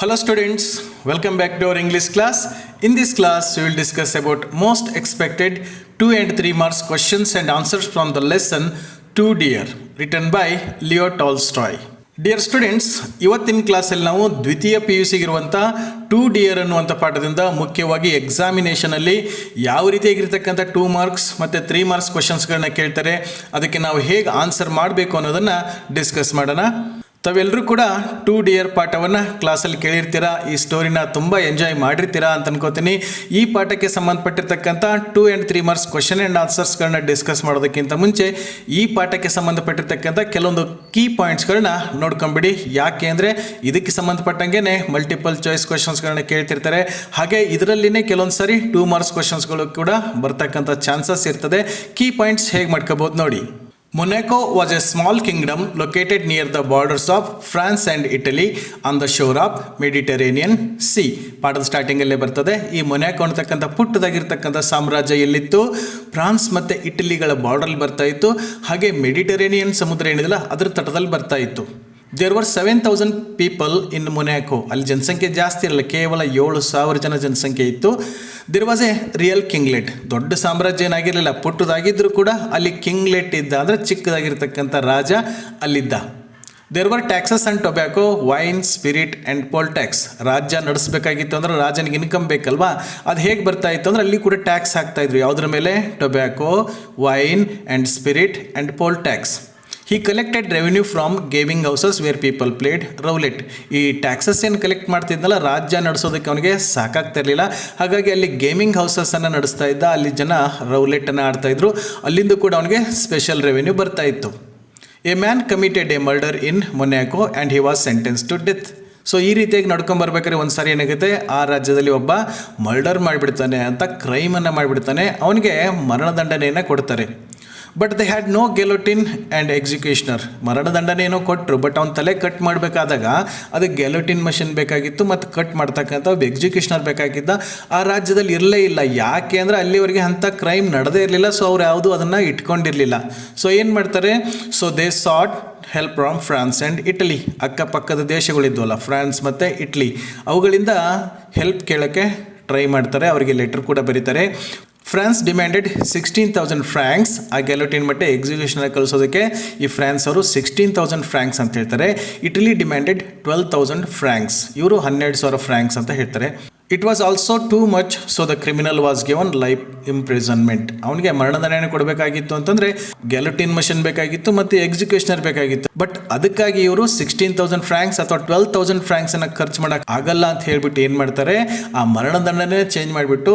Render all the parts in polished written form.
Hello students, welcome back to our English class. In this class, we will discuss about most expected 2 and 3 marks questions and answers from the lesson 2 Dear, written by Leo Tolstoy. Dear students, ಇವತ್ತಿನ ಕ್ಲಾಸಲ್ಲಿ ನಾವು ದ್ವಿತೀಯ P U ಸಿಗಿರುವಂಥ 2 dear ಅನ್ನುವಂಥ ಪಾಠದಿಂದ ಮುಖ್ಯವಾಗಿ ಎಕ್ಸಾಮಿನೇಷನಲ್ಲಿ ಯಾವ ರೀತಿಯಾಗಿರ್ತಕ್ಕಂಥ 2 marks ಮತ್ತು 3 marks ಕ್ವಶನ್ಸ್ಗಳನ್ನ ಕೇಳ್ತಾರೆ, ಅದಕ್ಕೆ ನಾವು ಹೇಗೆ ಆನ್ಸರ್ ಮಾಡಬೇಕು ಅನ್ನೋದನ್ನು ಡಿಸ್ಕಸ್ ಮಾಡೋಣ. ತಾವೆಲ್ಲರೂ ಕೂಡ 2 ಡಿಯರ್ ಪಾಠವನ್ನು ಕ್ಲಾಸಲ್ಲಿ ಕೇಳಿರ್ತೀರಾ, ಈ ಸ್ಟೋರಿನ ತುಂಬ ಎಂಜಾಯ್ ಮಾಡಿರ್ತೀರಾ ಅಂತ ಅನ್ಕೋತೀನಿ. ಈ ಪಾಠಕ್ಕೆ ಸಂಬಂಧಪಟ್ಟಿರ್ತಕ್ಕಂಥ 2 and 3 ಮಾರ್ಕ್ಸ್ ಕ್ವಶನ್ ಆ್ಯಂಡ್ ಆನ್ಸರ್ಸ್ಗಳನ್ನ ಡಿಸ್ಕಸ್ ಮಾಡೋದಕ್ಕಿಂತ ಮುಂಚೆ ಈ ಪಾಠಕ್ಕೆ ಸಂಬಂಧಪಟ್ಟಿರ್ತಕ್ಕಂಥ ಕೆಲವೊಂದು ಕೀ ಪಾಯಿಂಟ್ಸ್ಗಳನ್ನ ನೋಡ್ಕೊಂಬಿಡಿ. ಯಾಕೆ ಅಂದರೆ ಇದಕ್ಕೆ ಸಂಬಂಧಪಟ್ಟಂಗೆ ಮಲ್ಟಿಪಲ್ ಚಾಯ್ಸ್ ಕ್ವಶನ್ಸ್ಗಳನ್ನ ಕೇಳ್ತಿರ್ತಾರೆ. ಹಾಗೆ ಇದರಲ್ಲಿನೇ ಕೆಲವೊಂದು ಸಾರಿ 2 ಮಾರ್ಕ್ಸ್ ಕ್ವಶನ್ಸ್ಗಳು ಕೂಡ ಬರ್ತಕ್ಕಂಥ ಚಾನ್ಸಸ್ ಇರ್ತದೆ. ಕೀ ಪಾಯಿಂಟ್ಸ್ ಹೇಗೆ ಮಾಡ್ಕೋಬೋದು ನೋಡಿ. Monaco was a small kingdom located near the borders of France and Italy on the shore of Mediterranean Sea. ಪಾಠದ ಸ್ಟಾರ್ಟಿಂಗಲ್ಲೇ ಬರ್ತದೆ. ಈ ಮೊನ್ಯಾಕೋ ಅಂತಕ್ಕಂಥ ಪುಟ್ಟದಾಗಿರ್ತಕ್ಕಂಥ ಸಾಮ್ರಾಜ್ಯ ಎಲ್ಲಿತ್ತು? ಫ್ರಾನ್ಸ್ ಮತ್ತು ಇಟಲಿಗಳ ಬಾರ್ಡರ್ಲ್ಲಿ ಬರ್ತಾ ಇತ್ತು. ಹಾಗೆ ಮೆಡಿಟರೇನಿಯನ್ ಸಮುದ್ರ ಏನಿದೆಯಲ್ಲ ಅದರ ತಟದಲ್ಲಿ ಬರ್ತಾ ಇತ್ತು. There were 7,000 people in Monaco. ಅಲ್ಲಿ ಜನಸಂಖ್ಯೆ ಜಾಸ್ತಿ ಇರಲ್ಲ, ಕೇವಲ 7,000 ಜನ ಜನಸಂಖ್ಯೆ ಇತ್ತು. There was a real kinglet. ದೊಡ್ಡ ಸಾಮ್ರಾಜ್ಯ ಏನಾಗಿರಲಿಲ್ಲ, ಪುಟ್ಟದಾಗಿದ್ದರೂ ಕೂಡ ಅಲ್ಲಿ ಕಿಂಗ್ಲೆಟ್ ಇದ್ದ, ಅಂದರೆ ಚಿಕ್ಕದಾಗಿರ್ತಕ್ಕಂಥ ರಾಜ ಅಲ್ಲಿದ್ದ. There were taxes and tobacco, wine, spirit and poll tax. ರಾಜ್ಯ ನಡೆಸಬೇಕಾಗಿತ್ತು ಅಂದರೆ ರಾಜನಿಗೆ ಇನ್ಕಮ್ ಬೇಕಲ್ವಾ, ಅದು ಹೇಗೆ ಬರ್ತಾ ಇತ್ತು ಅಂದರೆ ಅಲ್ಲಿ ಕೂಡ ಟ್ಯಾಕ್ಸ್ ಹಾಕ್ತಾಯಿದ್ರು. ಯಾವುದ್ರ ಮೇಲೆ? Tobacco, wine and spirit and poll tax. He collected revenue from gaming houses where people played roulette. ಈ ಟ್ಯಾಕ್ಸಸ್ ಏನು ಕಲೆಕ್ಟ್ ಮಾಡ್ತಿದ್ನಲ್ಲ, ರಾಜ್ಯ ನಡೆಸೋದಕ್ಕೆ ಅವನಿಗೆ ಸಾಕಾಗ್ತಿರಲಿಲ್ಲ. ಹಾಗಾಗಿ ಅಲ್ಲಿ ಗೇಮಿಂಗ್ ಹೌಸಸನ್ನು ನಡೆಸ್ತಾ ಇದ್ದ, ಅಲ್ಲಿ ಜನ ರೌಲೆಟನ್ನು ಆಡ್ತಾಯಿದ್ರು. ಅಲ್ಲಿಂದ ಕೂಡ ಅವನಿಗೆ ಸ್ಪೆಷಲ್ ರೆವೆನ್ಯೂ ಬರ್ತಾ ಇತ್ತು. A man committed a murder in Monaco and he was sentence to death. So ಈ ರೀತಿಯಾಗಿ ನಡ್ಕೊಂಬರ್ಬೇಕಾದ್ರೆ ಒಂದು ಸಾರಿ ಏನಾಗುತ್ತೆ, ಆ ರಾಜ್ಯದಲ್ಲಿ ಒಬ್ಬ ಮರ್ಡರ್ ಮಾಡಿಬಿಡ್ತಾನೆ ಅಂತ, ಕ್ರೈಮನ್ನು ಮಾಡಿಬಿಡ್ತಾನೆ, ಅವನಿಗೆ ಮರಣದಂಡನೆಯನ್ನು ಕೊಡ್ತಾರೆ. But they had no guillotine and executioner. ಮರಣದಂಡನೆಯೇನೋ ಕೊಟ್ಟರು, ಬಟ್ ಅವ್ನ ತಲೆ ಕಟ್ ಮಾಡಬೇಕಾದಾಗ ಅದಕ್ಕೆ ಗೆಲೋಟಿನ್ ಮಷಿನ್ ಬೇಕಾಗಿತ್ತು ಮತ್ತು ಕಟ್ ಮಾಡ್ತಕ್ಕಂಥ ಒಬ್ಬ ಎಕ್ಸಿಕ್ಯೂಷನರ್ ಬೇಕಾಗಿದ್ದ. ಆ ರಾಜ್ಯದಲ್ಲಿ ಇರಲೇ ಇಲ್ಲ. ಯಾಕೆ ಅಂದರೆ ಅಲ್ಲಿವರೆಗೆ ಅಂಥ ಕ್ರೈಮ್ ನಡೆದೇ ಇರಲಿಲ್ಲ. ಸೊ ಅವ್ರು ಯಾವುದೂ ಅದನ್ನು ಇಟ್ಕೊಂಡಿರಲಿಲ್ಲ. ಸೊ ಏನು ಮಾಡ್ತಾರೆ, so they sought help from France and Italy. ಅಕ್ಕಪಕ್ಕದ ದೇಶಗಳಿದ್ವಲ್ಲ, ಫ್ರಾನ್ಸ್ ಮತ್ತು ಇಟ್ಲಿ, ಅವುಗಳಿಂದ ಹೆಲ್ಪ್ ಕೇಳೋಕ್ಕೆ ಟ್ರೈ ಮಾಡ್ತಾರೆ. ಅವರಿಗೆ ಲೆಟರ್ ಕೂಡ ಬರೀತಾರೆ. France demanded 16,000 francs. ಆ ಗೆಲೋಟಿನ್ ಮತ್ತೆ ಎಕ್ಸಿಕ್ಯೂಷನ್ ಕಳಿಸೋದಕ್ಕೆ ಈ ಫ್ರಾನ್ಸ್ ಅವರು 16,000 ಫ್ರ್ಯಾಂಕ್ಸ್ ಅಂತ ಹೇಳ್ತಾರೆ. Italy demanded 12,000 francs. ಇವರು 12,000 ಫ್ರ್ಯಾಂಕ್ಸ್ ಅಂತ ಹೇಳ್ತಾರೆ. It was also too much, so the criminal was given life imprisonment. ಅವನಿಗೆ ಮರಣದಂಡನೆ ಕೊಡಬೇಕಾಗಿತ್ತು ಅಂತಂದರೆ ಗೆಲೋಟಿನ್ ಮಷಿನ್ ಬೇಕಾಗಿತ್ತು ಮತ್ತು ಎಕ್ಸಿಕ್ಯೂಷನರ್ ಬೇಕಾಗಿತ್ತು. ಬಟ್ ಅದಕ್ಕಾಗಿ ಇವರು 16,000 ಫ್ರ್ಯಾಂಕ್ಸ್ ಅಥವಾ 12,000 ಫ್ರ್ಯಾಂಕ್ಸನ್ನು ಖರ್ಚು ಮಾಡೋಕ್ಕೆ ಆಗಲ್ಲ ಅಂತ ಹೇಳ್ಬಿಟ್ಟು ಏನು ಮಾಡ್ತಾರೆ, ಆ ಮರಣದಂಡನೆ ಚೇಂಜ್ ಮಾಡಿಬಿಟ್ಟು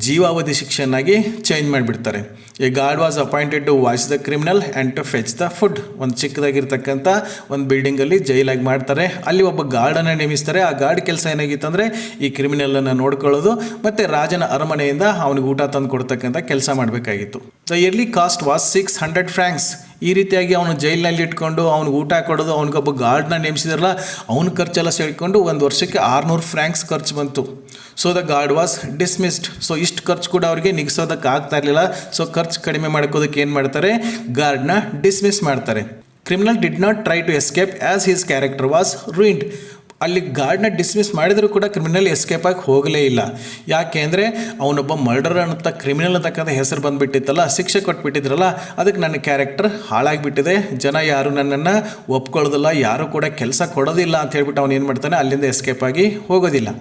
ಜೀವಾವಧಿ ಶಿಕ್ಷೆಯನ್ನಾಗಿ ಚೇಂಜ್ ಮಾಡಿಬಿಡ್ತಾರೆ. A guard was appointed to watch the criminal and to fetch the food. ಒಂದು ಚಿಕ್ಕದಾಗಿರ್ತಕ್ಕಂಥ ಒಂದು ಬಿಲ್ಡಿಂಗಲ್ಲಿ ಜೈಲಾಗಿ ಮಾಡ್ತಾರೆ. ಅಲ್ಲಿ ಒಬ್ಬ ಗಾರ್ಡನ್ನು ನೇಮಿಸ್ತಾರೆ. ಆ ಗಾರ್ಡ್ ಕೆಲಸ ಏನಾಗಿತ್ತು ಅಂದರೆ ಈ ಕ್ರಿಮಿನಲ್ ನೋಡ್ಕೊಳ್ಳೋದು ಮತ್ತು ರಾಜನ ಅರಮನೆಯಿಂದ ಅವನಿಗೆ ಊಟ ತಂದು ಕೊಡ್ತಕ್ಕಂಥ ಕೆಲಸ ಮಾಡಬೇಕಾಗಿತ್ತು. The yearly cost was 600 francs. ಈ ರೀತಿಯಾಗಿ ಅವನು ಜೈಲಿನಲ್ಲಿ ಇಟ್ಕೊಂಡು ಅವ್ನಿಗೆ ಊಟ ಕೊಡೋದು, ಅವನಿಗೊಬ್ಬ ಗಾರ್ಡ್ನ ನೇಮಿಸಿದಾರಲ್ಲ, ಅವನ ಖರ್ಚೆಲ್ಲ ಸೇರಿಕೊಂಡು ಒಂದು ವರ್ಷಕ್ಕೆ 600 ಫ್ರ್ಯಾಂಕ್ಸ್ ಖರ್ಚು ಬಂತು. So the guard was dismissed. So ಇಷ್ಟು ಖರ್ಚು ಕೂಡ ಅವರಿಗೆ ನಿಗಿಸೋದಕ್ಕೆ ಆಗ್ತಾ ಇರಲಿಲ್ಲ. ಸೊ ಖರ್ಚು ಕಡಿಮೆ ಮಾಡ್ಕೋದಕ್ಕೆ ಏನು ಮಾಡ್ತಾರೆ, ಗಾರ್ಡ್ನ ಡಿಸ್ಮಿಸ್ ಮಾಡ್ತಾರೆ. Criminal did not try to escape as his character was ruined. ಅಲ್ಲಿ ಗಾರ್ಡ್ನ ಡಿಸ್ಮಿಸ್ ಮಾಡಿದರೂ ಕೂಡ ಕ್ರಿಮಿನಲ್ ಎಸ್ಕೇಪ್ ಆಗಿ ಹೋಗಲೇ ಇಲ್ಲ. ಯಾಕೆ ಅಂದರೆ ಅವನೊಬ್ಬ ಮರ್ಡರ್ ಅಂತ ಕ್ರಿಮಿನಲ್ ಅಂತಕ್ಕಂಥ ಹೆಸರು ಬಂದುಬಿಟ್ಟಿತ್ತಲ್ಲ, ಶಿಕ್ಷೆ ಕೊಟ್ಬಿಟ್ಟಿದ್ರಲ್ಲ, ಅದಕ್ಕೆ ನನ್ನ ಕ್ಯಾರೆಕ್ಟರ್ ಹಾಳಾಗಿಬಿಟ್ಟಿದೆ. ಜನ ಯಾರು ನನ್ನನ್ನು ಒಪ್ಕೊಳ್ಳೋದಿಲ್ಲ, ಯಾರು ಕೂಡ ಕೆಲಸ ಕೊಡೋದಿಲ್ಲ ಅಂತ ಹೇಳ್ಬಿಟ್ಟು ಅವನು ಏನು ಮಾಡ್ತಾನೆ, ಅಲ್ಲಿಂದ ಎಸ್ಕೇಪ್ ಆಗಿ ಹೋಗೋದಿಲ್ಲ.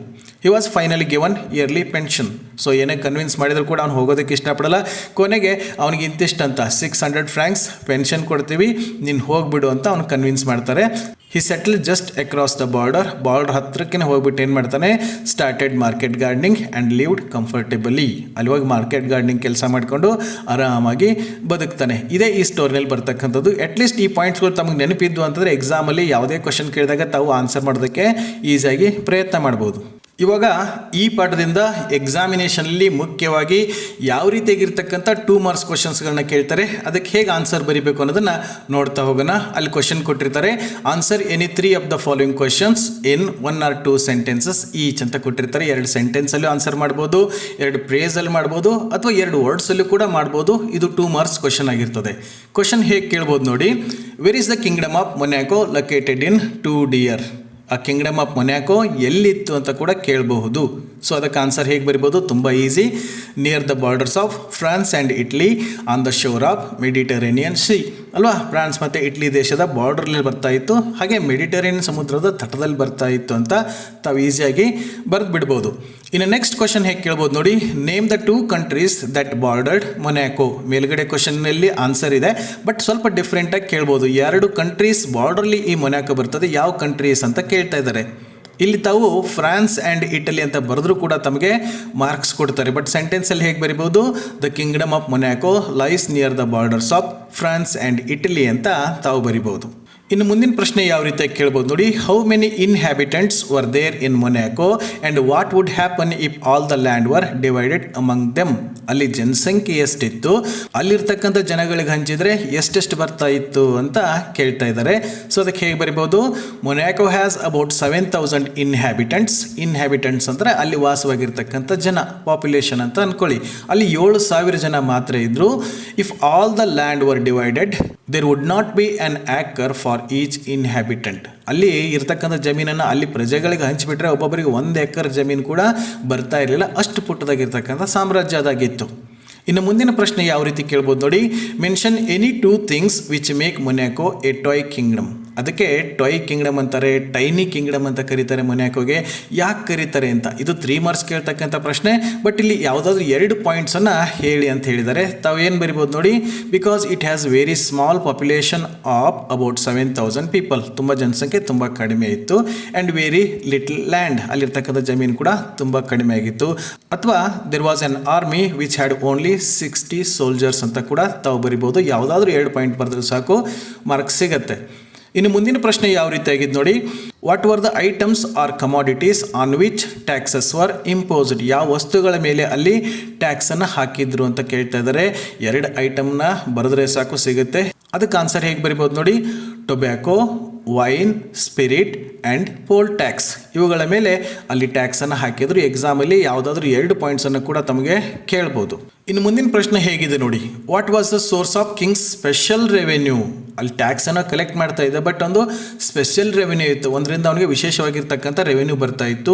He was finally given yearly pension. So ಏನೇ ಕನ್ವಿನ್ಸ್ ಮಾಡಿದರೂ ಕೂಡ ಅವ್ನು ಹೋಗೋದಕ್ಕೆ ಇಷ್ಟಪಡಲ್ಲ. ಕೊನೆಗೆ ಅವನಿಗೆ ಇಂತಿಷ್ಟು ಅಂತ 600 ಫ್ರ್ಯಾಂಕ್ಸ್ ಪೆನ್ಷನ್ ಕೊಡ್ತೀವಿ, ನೀನು ಹೋಗಿಬಿಡು ಅಂತ ಅವ್ನು ಕನ್ವಿನ್ಸ್ ಮಾಡ್ತಾರೆ. He settle just across the border ಹತ್ರಕ್ಕೆ ಹೋಗ್ಬಿಟ್ಟು ಏನು ಮಾಡ್ತಾನೆ, started market gardening and lived comfortably. ಅಲ್ಲಿ ಹೋಗಿ ಮಾರ್ಕೆಟ್ ಗಾರ್ಡನಿಂಗ್ ಕೆಲಸ ಮಾಡಿಕೊಂಡು ಆರಾಮಾಗಿ ಬದುಕ್ತಾನೆ. ಇದೇ ಈ ಸ್ಟೋರಿನಲ್ಲಿ ಬರ್ತಕ್ಕಂಥದ್ದು. ಅಟ್ಲೀಸ್ಟ್ ಈ ಪಾಯಿಂಟ್ಸ್ಗಳು ತಮಗೆ ನೆನಪಿದ್ದು ಅಂತಂದರೆ ಎಕ್ಸಾಮಲ್ಲಿ ಯಾವುದೇ ಕ್ವಶನ್ ಕೇಳಿದಾಗ ತಾವು ಆನ್ಸರ್ ಮಾಡೋದಕ್ಕೆ ಈಸಿಯಾಗಿ ಪ್ರಯತ್ನ ಮಾಡ್ಬೋದು. ಇವಾಗ ಈ ಪಾಠದಿಂದ ಎಕ್ಸಾಮಿನೇಷನಲ್ಲಿ ಮುಖ್ಯವಾಗಿ ಯಾವ ರೀತಿಯಾಗಿರ್ತಕ್ಕಂಥ 2 ಮಾರ್ಕ್ಸ್ ಕ್ವಶನ್ಸ್ಗಳನ್ನ ಕೇಳ್ತಾರೆ, ಅದಕ್ಕೆ ಹೇಗೆ ಆನ್ಸರ್ ಬರೀಬೇಕು ಅನ್ನೋದನ್ನು ನೋಡ್ತಾ ಹೋಗೋಣ. ಅಲ್ಲಿ ಕ್ವಶನ್ ಕೊಟ್ಟಿರ್ತಾರೆ, answer any 3 of the following questions in 1 or 2 sentences each ಅಂತ ಕೊಟ್ಟಿರ್ತಾರೆ. 2 ಸೆಂಟೆನ್ಸಲ್ಲೂ ಆನ್ಸರ್ ಮಾಡ್ಬೋದು, 2 ಪ್ರೇಸಲ್ಲಿ ಮಾಡ್ಬೋದು, ಅಥವಾ 2 ವರ್ಡ್ಸಲ್ಲೂ ಕೂಡ ಮಾಡ್ಬೋದು. ಇದು 2 ಮಾರ್ಕ್ಸ್ ಕ್ವಶನ್ ಆಗಿರ್ತದೆ. ಕ್ವಶನ್ ಹೇಗೆ ಕೇಳ್ಬೋದು ನೋಡಿ. Where is the kingdom of Monaco located in 2 dear ಆ ಕಿಂಗ್ಡಮ್ ಆಫ್ ಮೊನ್ಯಾಕೋ ಎಲ್ಲಿತ್ತು ಅಂತ ಕೂಡ ಕೇಳಬಹುದು. ಸೊ ಅದಕ್ಕೆ ಆನ್ಸರ್ ಹೇಗೆ ಬರಿಬೋದು? ತುಂಬ easy. Near the borders of France and Italy on the shore of Mediterranean sea ಅಲ್ವಾ. ಫ್ರಾನ್ಸ್ ಮತ್ತು ಇಟ್ಲಿ ದೇಶದ ಬಾರ್ಡ್ರಲ್ಲಿ ಬರ್ತಾ ಇತ್ತು, ಹಾಗೆ ಮೆಡಿಟರೇನಿಯನ್ ಸಮುದ್ರದ ತಟದಲ್ಲಿ ಬರ್ತಾ ಇತ್ತು ಅಂತ ತಾವು ಈಸಿಯಾಗಿ ಬರೆದು ಬಿಡ್ಬೋದು. ಇನ್ನು ನೆಕ್ಸ್ಟ್ ಕ್ವಶನ್ ಹೇಗೆ ಕೇಳ್ಬೋದು ನೋಡಿ. Name the 2 countries that bordered Monaco. ಮೇಲ್ಗಡೆ ಕ್ವಶನ್ನಲ್ಲಿ ಆನ್ಸರ್ ಇದೆ, ಬಟ್ ಸ್ವಲ್ಪ ಡಿಫ್ರೆಂಟಾಗಿ ಕೇಳ್ಬೋದು. 2 ಕಂಟ್ರೀಸ್ ಬಾರ್ಡರ್ಲಿ ಈ ಮೊನ್ಯಾಕೋ ಬರ್ತದೆ, ಯಾವ ಕಂಟ್ರೀಸ್ ಅಂತ ಕೇಳ್ತಾ ಇದ್ದಾರೆ. ಇಲ್ಲಿ ತಾವು ಫ್ರಾನ್ಸ್ ಆ್ಯಂಡ್ ಇಟಲಿ ಅಂತ ಬರೆದ್ರೂ ಕೂಡ ತಮಗೆ ಮಾರ್ಕ್ಸ್ ಕೊಡ್ತಾರೆ. ಬಟ್ ಸೆಂಟೆನ್ಸಲ್ಲಿ ಹೇಗೆ ಬರಿಬೋದು? The kingdom of Monaco lies near the borders of France and Italy ಅಂತ ತಾವು ಬರಿಬೋದು. ಇನ್ನು ಮುಂದಿನ ಪ್ರಶ್ನೆ ಯಾವ ರೀತಿಯಾಗಿ ಕೇಳ್ಬೋದು ನೋಡಿ. How many inhabitants were there in Monaco and what would happen if all the land were divided among them. ಅಲ್ಲಿ ಜನಸಂಖ್ಯೆ ಎಷ್ಟಿತ್ತು, ಅಲ್ಲಿರ್ತಕ್ಕಂಥ ಜನಗಳಿಗೆ ಹಂಚಿದರೆ ಎಷ್ಟೆಷ್ಟು ಬರ್ತಾ ಇತ್ತು ಅಂತ ಕೇಳ್ತಾ ಇದ್ದಾರೆ. ಸೊ ಅದಕ್ಕೆ ಹೇಗೆ ಬರಿಬೋದು? ಮೊನ್ಯಾಕೋ ಹ್ಯಾಸ್ ಅಬೌಟ್ 7,000 ಇನ್ಹ್ಯಾಬಿಟೆಂಟ್ಸ್. ಇನ್ಹ್ಯಾಬಿಟೆಂಟ್ಸ್ ಅಂದರೆ ಅಲ್ಲಿ ವಾಸವಾಗಿರ್ತಕ್ಕಂಥ ಜನ, ಪಾಪ್ಯುಲೇಷನ್ ಅಂತ ಅಂದ್ಕೊಳ್ಳಿ. ಅಲ್ಲಿ 7,000 ಜನ ಮಾತ್ರ ಇದ್ದರು. If all the land were divided there would not be an acre for each inhabitant. ಅಲ್ಲಿ ಇರ್ತಕ್ಕಂಥ ಜಮೀನನ್ನು ಅಲ್ಲಿ ಪ್ರಜೆಗಳಿಗೆ ಹಂಚಿಬಿಟ್ರೆ ಒಬ್ಬೊಬ್ಬರಿಗೆ 1 ಎಕರ್ ಜಮೀನು ಕೂಡ ಬರ್ತಾ ಇರಲಿಲ್ಲ. ಅಷ್ಟು ಪುಟ್ಟದಾಗಿರ್ತಕ್ಕಂಥ ಸಾಮ್ರಾಜ್ಯ ಅದಾಗಿತ್ತು. ಇನ್ನು ಮುಂದಿನ ಪ್ರಶ್ನೆ ಯಾವ ರೀತಿ ಕೇಳ್ಬೋದು ನೋಡಿ. Mention any 2 things which make Monaco a toy kingdom. ಅದಕ್ಕೆ ಟಾಯ್ ಕಿಂಗ್ಡಮ್ ಅಂತಾರೆ, ಟೈನಿ ಕಿಂಗ್ಡಮ್ ಅಂತ ಕರೀತಾರೆ ಮೊನ್ಯಾಕೋಗೆ. ಯಾಕೆ ಕರೀತಾರೆ ಅಂತ ಇದು 3 ಮಾರ್ಕ್ಸ್ ಕೇಳ್ತಕ್ಕಂಥ ಪ್ರಶ್ನೆ. ಬಟ್ ಇಲ್ಲಿ ಯಾವುದಾದ್ರೂ 2 ಪಾಯಿಂಟ್ಸನ್ನು ಹೇಳಿ ಅಂತ ಹೇಳಿದ್ದಾರೆ. ತಾವು ಏನು ಬರಿಬೋದು ನೋಡಿ. Because it has very small population of about 7,000 people. ತುಂಬ ಜನಸಂಖ್ಯೆ ತುಂಬ ಕಡಿಮೆ ಇತ್ತು. ಆ್ಯಂಡ್ ವೆರಿ ಲಿಟಲ್ ಲ್ಯಾಂಡ್, ಅಲ್ಲಿರ್ತಕ್ಕಂಥ ಜಮೀನು ಕೂಡ ತುಂಬ ಕಡಿಮೆ ಆಗಿತ್ತು. ಅಥವಾ there was on army which had only 60 soldiers ಅಂತ ಕೂಡ ತಾವು ಬರಿಬೋದು. ಯಾವುದಾದ್ರೂ 2 ಪಾಯಿಂಟ್ ಬರೆದ್ರೆ ಸಾಕು, ಮಾರ್ಕ್ಸ್ ಸಿಗತ್ತೆ. ಇನ್ನು ಮುಂದಿನ ಪ್ರಶ್ನೆ ಯಾವ ರೀತಿಯಾಗಿದ್ದು ನೋಡಿ. What were the items are commodities on which taxes were imposed. ಯಾವ ವಸ್ತುಗಳ ಮೇಲೆ ಅಲ್ಲಿ ಟ್ಯಾಕ್ಸನ್ನು ಹಾಕಿದ್ರು ಅಂತ ಕೇಳ್ತಾ ಇದ್ದಾರೆ. 2 ಐಟಮ್ನ ಬರೆದ್ರೆ ಸಾಕು ಸಿಗುತ್ತೆ. ಅದಕ್ಕೆ ಆನ್ಸರ್ ಹೇಗೆ ಬರಿಬೋದು ನೋಡಿ. Tobacco, wine, spirit and poll tax, ಇವುಗಳ ಮೇಲೆ ಅಲ್ಲಿ ಟ್ಯಾಕ್ಸನ್ನು ಹಾಕಿದ್ರು. ಎಕ್ಸಾಮಲ್ಲಿ ಯಾವುದಾದ್ರೂ 2 ಪಾಯಿಂಟ್ಸನ್ನು ಕೂಡ ತಮಗೆ ಕೇಳ್ಬೋದು. ಇನ್ನು ಮುಂದಿನ ಪ್ರಶ್ನೆ ಹೇಗಿದೆ ನೋಡಿ. What was the source of king's special revenue. ಅಲ್ಲಿ ಟ್ಯಾಕ್ಸನ್ನು ಕಲೆಕ್ಟ್ ಮಾಡ್ತಾ ಇದ್ದ, ಬಟ್ ಒಂದು ಸ್ಪೆಷಲ್ ರೆವೆನ್ಯೂ ಇತ್ತು, ಒಂದರಿಂದ ಅವನಿಗೆ ವಿಶೇಷವಾಗಿರ್ತಕ್ಕಂಥ ರೆವೆನ್ಯೂ ಬರ್ತಾ ಇತ್ತು.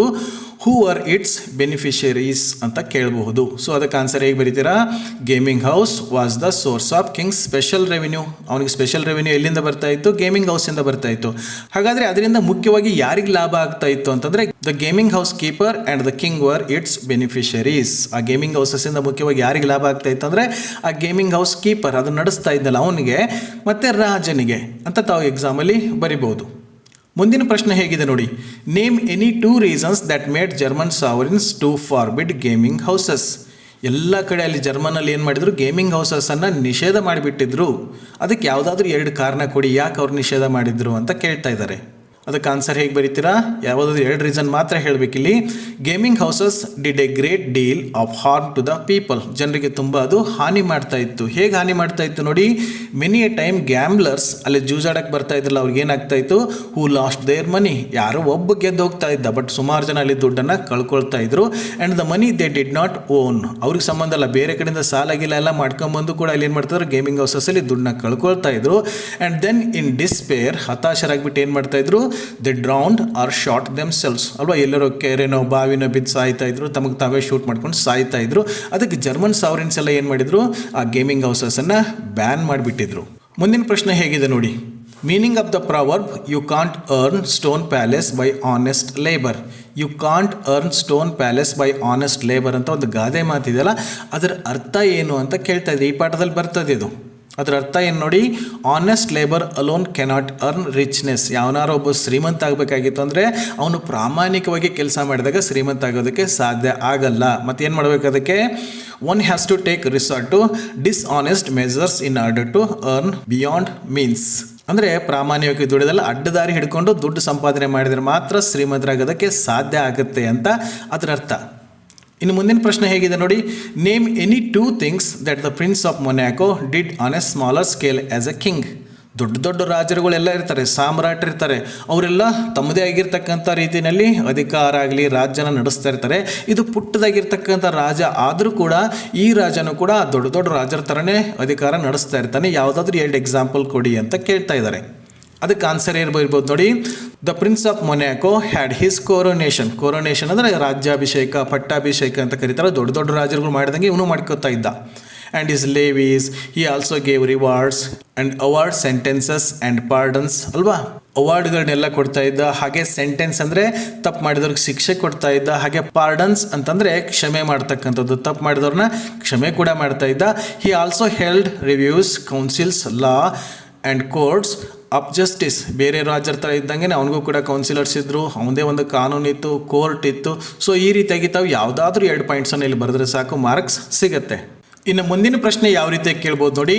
ಹೂ ಆರ್ ಇಟ್ಸ್ ಬೆನಿಫಿಷರೀಸ್ ಅಂತ ಕೇಳಬಹುದು. ಸೊ ಅದಕ್ಕೆ ಆನ್ಸರ್ ಹೇಗೆ ಬರೀತೀರಾ. Gaming house was the source of king's special revenue. ಅವನಿಗೆ ಸ್ಪೆಷಲ್ ರೆವೆನ್ಯೂ ಎಲ್ಲಿಂದ ಬರ್ತಾ ಇತ್ತು? ಗೇಮಿಂಗ್ ಹೌಸಿಂದ ಬರ್ತಾ ಇತ್ತು. ಹಾಗಾದರೆ ಅದರಿಂದ ಮುಖ್ಯವಾಗಿ ಯಾರಿಗೆ ಲಾಭ ಆಗ್ತಾ ಇತ್ತು ಅಂತಂದರೆ the gaming house keeper and the king var it's beneficiaries. ಆ ಗೇಮಿಂಗ್ ಹೌಸಸ್ಸಿಂದ ಮುಖ್ಯವಾಗಿ ಯಾರಿಗೆ ಲಾಭ ಆಗ್ತಾ ಇತ್ತು ಅಂದರೆ ಆ ಗೇಮಿಂಗ್ ಹೌಸ್ ಕೀಪರ್, ಅದನ್ನು ನಡೆಸ್ತಾ ಇದ್ದಲ್ಲ ಅವನಿಗೆ, ಮತ್ತು ರಾಜನಿಗೆ ಅಂತ ತಾವು ಎಕ್ಸಾಮಲ್ಲಿ ಬರಿಬೋದು. ಮುಂದಿನ ಪ್ರಶ್ನೆ ಹೇಗಿದೆ ನೋಡಿ. Name any 2 reasons that made German sovereigns to forbid gaming houses. ಎಲ್ಲ ಕಡೆ ಅಲ್ಲಿ ಜರ್ಮನಲ್ಲಿ ಏನು ಮಾಡಿದ್ರು, ಗೇಮಿಂಗ್ ಹೌಸಸನ್ನು ನಿಷೇಧ ಮಾಡಿಬಿಟ್ಟಿದ್ರು. ಅದಕ್ಕೆ ಯಾವುದಾದ್ರೂ 2 ಕಾರಣ ಕೊಡಿ, ಯಾಕೆ ಅವ್ರು ನಿಷೇಧ ಮಾಡಿದ್ರು ಅಂತ ಕೇಳ್ತಾ ಇದ್ದಾರೆ. ಅದಕ್ಕೆ ಆನ್ಸರ್ ಹೇಗೆ ಬರೀತೀರಾ. ಯಾವುದಾದ್ರೂ 2 ರೀಸನ್ ಮಾತ್ರ ಹೇಳಬೇಕಿಲ್ಲಿ. Gaming houses did a great deal of harm to the people. ಜನರಿಗೆ ತುಂಬ ಅದು ಹಾನಿ ಮಾಡ್ತಾ ಇತ್ತು. ಹೇಗೆ ಹಾನಿ ಮಾಡ್ತಾ ಇತ್ತು ನೋಡಿ. ಮೆನಿ ಎ ಟೈಮ್ ಗ್ಯಾಮ್ಲರ್ಸ್, ಅಲ್ಲಿ ಜೂಜಾಡಕ್ಕೆ ಬರ್ತಾ ಇದ್ರಲ್ಲ, ಅವ್ರಿಗೆ ಏನಾಗ್ತಾ ಇತ್ತು, ಹೂ ಲಾಸ್ಟ್ ದೇರ್ ಮನಿ. ಯಾರೋ ಒಬ್ಬ ಗೆದ್ದು ಹೋಗ್ತಾ ಇದ್ದ, ಬಟ್ ಸುಮಾರು ಜನ ಅಲ್ಲಿ ದುಡ್ಡನ್ನು ಕಳ್ಕೊಳ್ತಾ ಇದ್ರು. And the money they did not own. ಅವ್ರಿಗೆ ಸಂಬಂಧ ಅಲ್ಲ, ಬೇರೆ ಕಡೆಯಿಂದ ಸಾಲಾಗಿಲ್ಲ ಎಲ್ಲ ಮಾಡ್ಕೊಂಬಂದು ಕೂಡ ಅಲ್ಲಿ ಏನು ಮಾಡ್ತಾರೆ, ಗೇಮಿಂಗ್ ಹೌಸಸ್ಸಲ್ಲಿ ದುಡ್ಡನ್ನ ಕಳ್ಕೊಳ್ತಾ ಇದ್ರು. ಆ್ಯಂಡ್ ದೆನ್ ಇನ್ ಡಿಸ್ಪೇರ್, ಹತಾಶರಾಗ್ಬಿಟ್ಟು ಏನು ಮಾಡ್ತಾ ಇದ್ರು, ದೆ ಡ್ರೌಂಡ್ ಆರ್ ಶಾಟ್ ದೆಮ್ಸೆಲ್ವ್ಸ್ ಅಲ್ವಾ. ಎಲ್ಲರೂ ಕೆರೆನೋ ಬಾವಿನೋ ಬಿದ್ದು ಸಾಯ್ತಾ ಇದ್ರು, ತಮಗೆ ತಾವೇ ಶೂಟ್ ಮಾಡ್ಕೊಂಡು ಸಾಯ್ತಾ ಇದ್ರು. ಅದಕ್ಕೆ ಜರ್ಮನ್ ಸಾವರಿನ್ಸ್ ಎಲ್ಲ ಏನು ಮಾಡಿದ್ರು, ಆ ಗೇಮಿಂಗ್ ಹೌಸಸನ್ನು ಬ್ಯಾನ್ ಮಾಡಿಬಿಟ್ಟಿದ್ರು. ಮುಂದಿನ ಪ್ರಶ್ನೆ ಹೇಗಿದೆ ನೋಡಿ. Meaning of the proverb you can't earn stone palace by honest labour. You can't earn stone palace by honest labour ಅಂತ ಒಂದು ಗಾದೆ ಮಾತಿದೆಯಲ್ಲ, ಅದರ ಅರ್ಥ ಏನು ಅಂತ ಕೇಳ್ತಾ ಇದ್ದೆ. ಈ ಪಾಠದಲ್ಲಿ ಬರ್ತದೆ ಇದು. ಅದರ ಅರ್ಥ ಏನು ನೋಡಿ. Honest labour alone cannot earn richness. ಯಾವನಾರು ಒಬ್ಬ ಶ್ರೀಮಂತ ಆಗಬೇಕಾಗಿತ್ತು ಅಂದರೆ ಅವನು ಪ್ರಾಮಾಣಿಕವಾಗಿ ಕೆಲಸ ಮಾಡಿದಾಗ ಶ್ರೀಮಂತ ಆಗೋದಕ್ಕೆ ಸಾಧ್ಯ ಆಗಲ್ಲ. ಮತ್ತು ಏನು ಮಾಡಬೇಕು ಅದಕ್ಕೆ, one has to take resort to dishonest measures in order to earn beyond means. ಅಂದರೆ ಪ್ರಾಮಾಣಿಕವಾಗಿ ದುಡಿದಲ್ಲ, ಅಡ್ಡದಾರಿ ಹಿಡ್ಕೊಂಡು ದುಡ್ಡು ಸಂಪಾದನೆ ಮಾಡಿದರೆ ಮಾತ್ರ ಶ್ರೀಮಂತರಾಗೋದಕ್ಕೆ ಸಾಧ್ಯ ಆಗುತ್ತೆ ಅಂತ ಅದರ ಅರ್ಥ. ಇನ್ನು ಮುಂದಿನ ಪ್ರಶ್ನೆ ಹೇಗಿದೆ ನೋಡಿ. Name any 2 things that the prince of Monaco did on a smaller scale as a king. ದೊಡ್ಡ ದೊಡ್ಡ ರಾಜರುಗಳೆಲ್ಲ ಇರ್ತಾರೆ, ಸಾಮ್ರಾಟರಿರ್ತಾರೆ, ಅವರೆಲ್ಲ ತಮ್ಮದೇ ಆಗಿರ್ತಕ್ಕಂಥ ರೀತಿಯಲ್ಲಿ ಅಧಿಕಾರ ಆಗಲಿ ರಾಜ್ಯನ ನಡೆಸ್ತಾ ಇರ್ತಾರೆ. ಇದು ಪುಟ್ಟದಾಗಿರ್ತಕ್ಕಂಥ ರಾಜ ಆದರೂ ಕೂಡ ಈ ರಾಜನೂ ಕೂಡ ದೊಡ್ಡ ದೊಡ್ಡ ರಾಜರ ಥರನೇ ಅಧಿಕಾರ ನಡೆಸ್ತಾ ಇರ್ತಾನೆ. ಯಾವುದಾದ್ರೂ 2 ಎಕ್ಸಾಂಪಲ್ ಕೊಡಿ ಅಂತ ಕೇಳ್ತಾ ಇದ್ದಾರೆ. ಅದಕ್ಕೆ ಆನ್ಸರ್ ಏನು ಬರೀಬೋದು ನೋಡಿ. The prince of Monaco had his coronation ಅಂದರೆ ರಾಜ್ಯಾಭಿಷೇಕ, ಪಟ್ಟಾಭಿಷೇಕ ಅಂತ ಕರೀತಾರೆ. ದೊಡ್ಡ ದೊಡ್ಡ ರಾಜರುಗಳು ಮಾಡಿದಂಗೆ ಇವನು ಮಾಡ್ಕೋತಾ ಇದ್ದ. And his levees, he also gave rewards and award, sentences and pardons ಅಲ್ವಾ. ಅವಾರ್ಡ್ಗಳನ್ನೆಲ್ಲ ಕೊಡ್ತಾ ಇದ್ದ. ಹಾಗೆ ಸೆಂಟೆನ್ಸ್ ಅಂದರೆ ತಪ್ಪು ಮಾಡಿದವ್ರಿಗೆ ಶಿಕ್ಷೆ ಕೊಡ್ತಾ ಇದ್ದ. ಹಾಗೆ ಪಾರ್ಡನ್ಸ್ ಅಂತಂದರೆ ಕ್ಷಮೆ ಮಾಡ್ತಕ್ಕಂಥದ್ದು, ತಪ್ಪು ಮಾಡಿದವ್ರನ್ನ ಕ್ಷಮೆ ಕೂಡ ಮಾಡ್ತಾ ಇದ್ದ. He also held reviews, councils, law and courts of justice. ಬೇರೆ ರಾಜರ ಥರ ಇದ್ದಂಗೆ ಅವನಿಗೂ ಕೂಡ ಕೌನ್ಸಿಲರ್ಸ್ ಇದ್ದರು, ಅವನದೇ ಒಂದು ಕಾನೂನು ಇತ್ತು, ಕೋರ್ಟ್ ಇತ್ತು. ಸೊ ಈ ರೀತಿಯಾಗಿ ತಾವು ಯಾವುದಾದ್ರೂ 2 ಪಾಯಿಂಟ್ಸನ್ನು ಇಲ್ಲಿ ಬರೆದ್ರೆ ಸಾಕು, ಮಾರ್ಕ್ಸ್ ಸಿಗುತ್ತೆ. ಇನ್ನು ಮುಂದಿನ ಪ್ರಶ್ನೆ ಯಾವ ರೀತಿಯಾಗಿ ಕೇಳ್ಬೋದು ನೋಡಿ.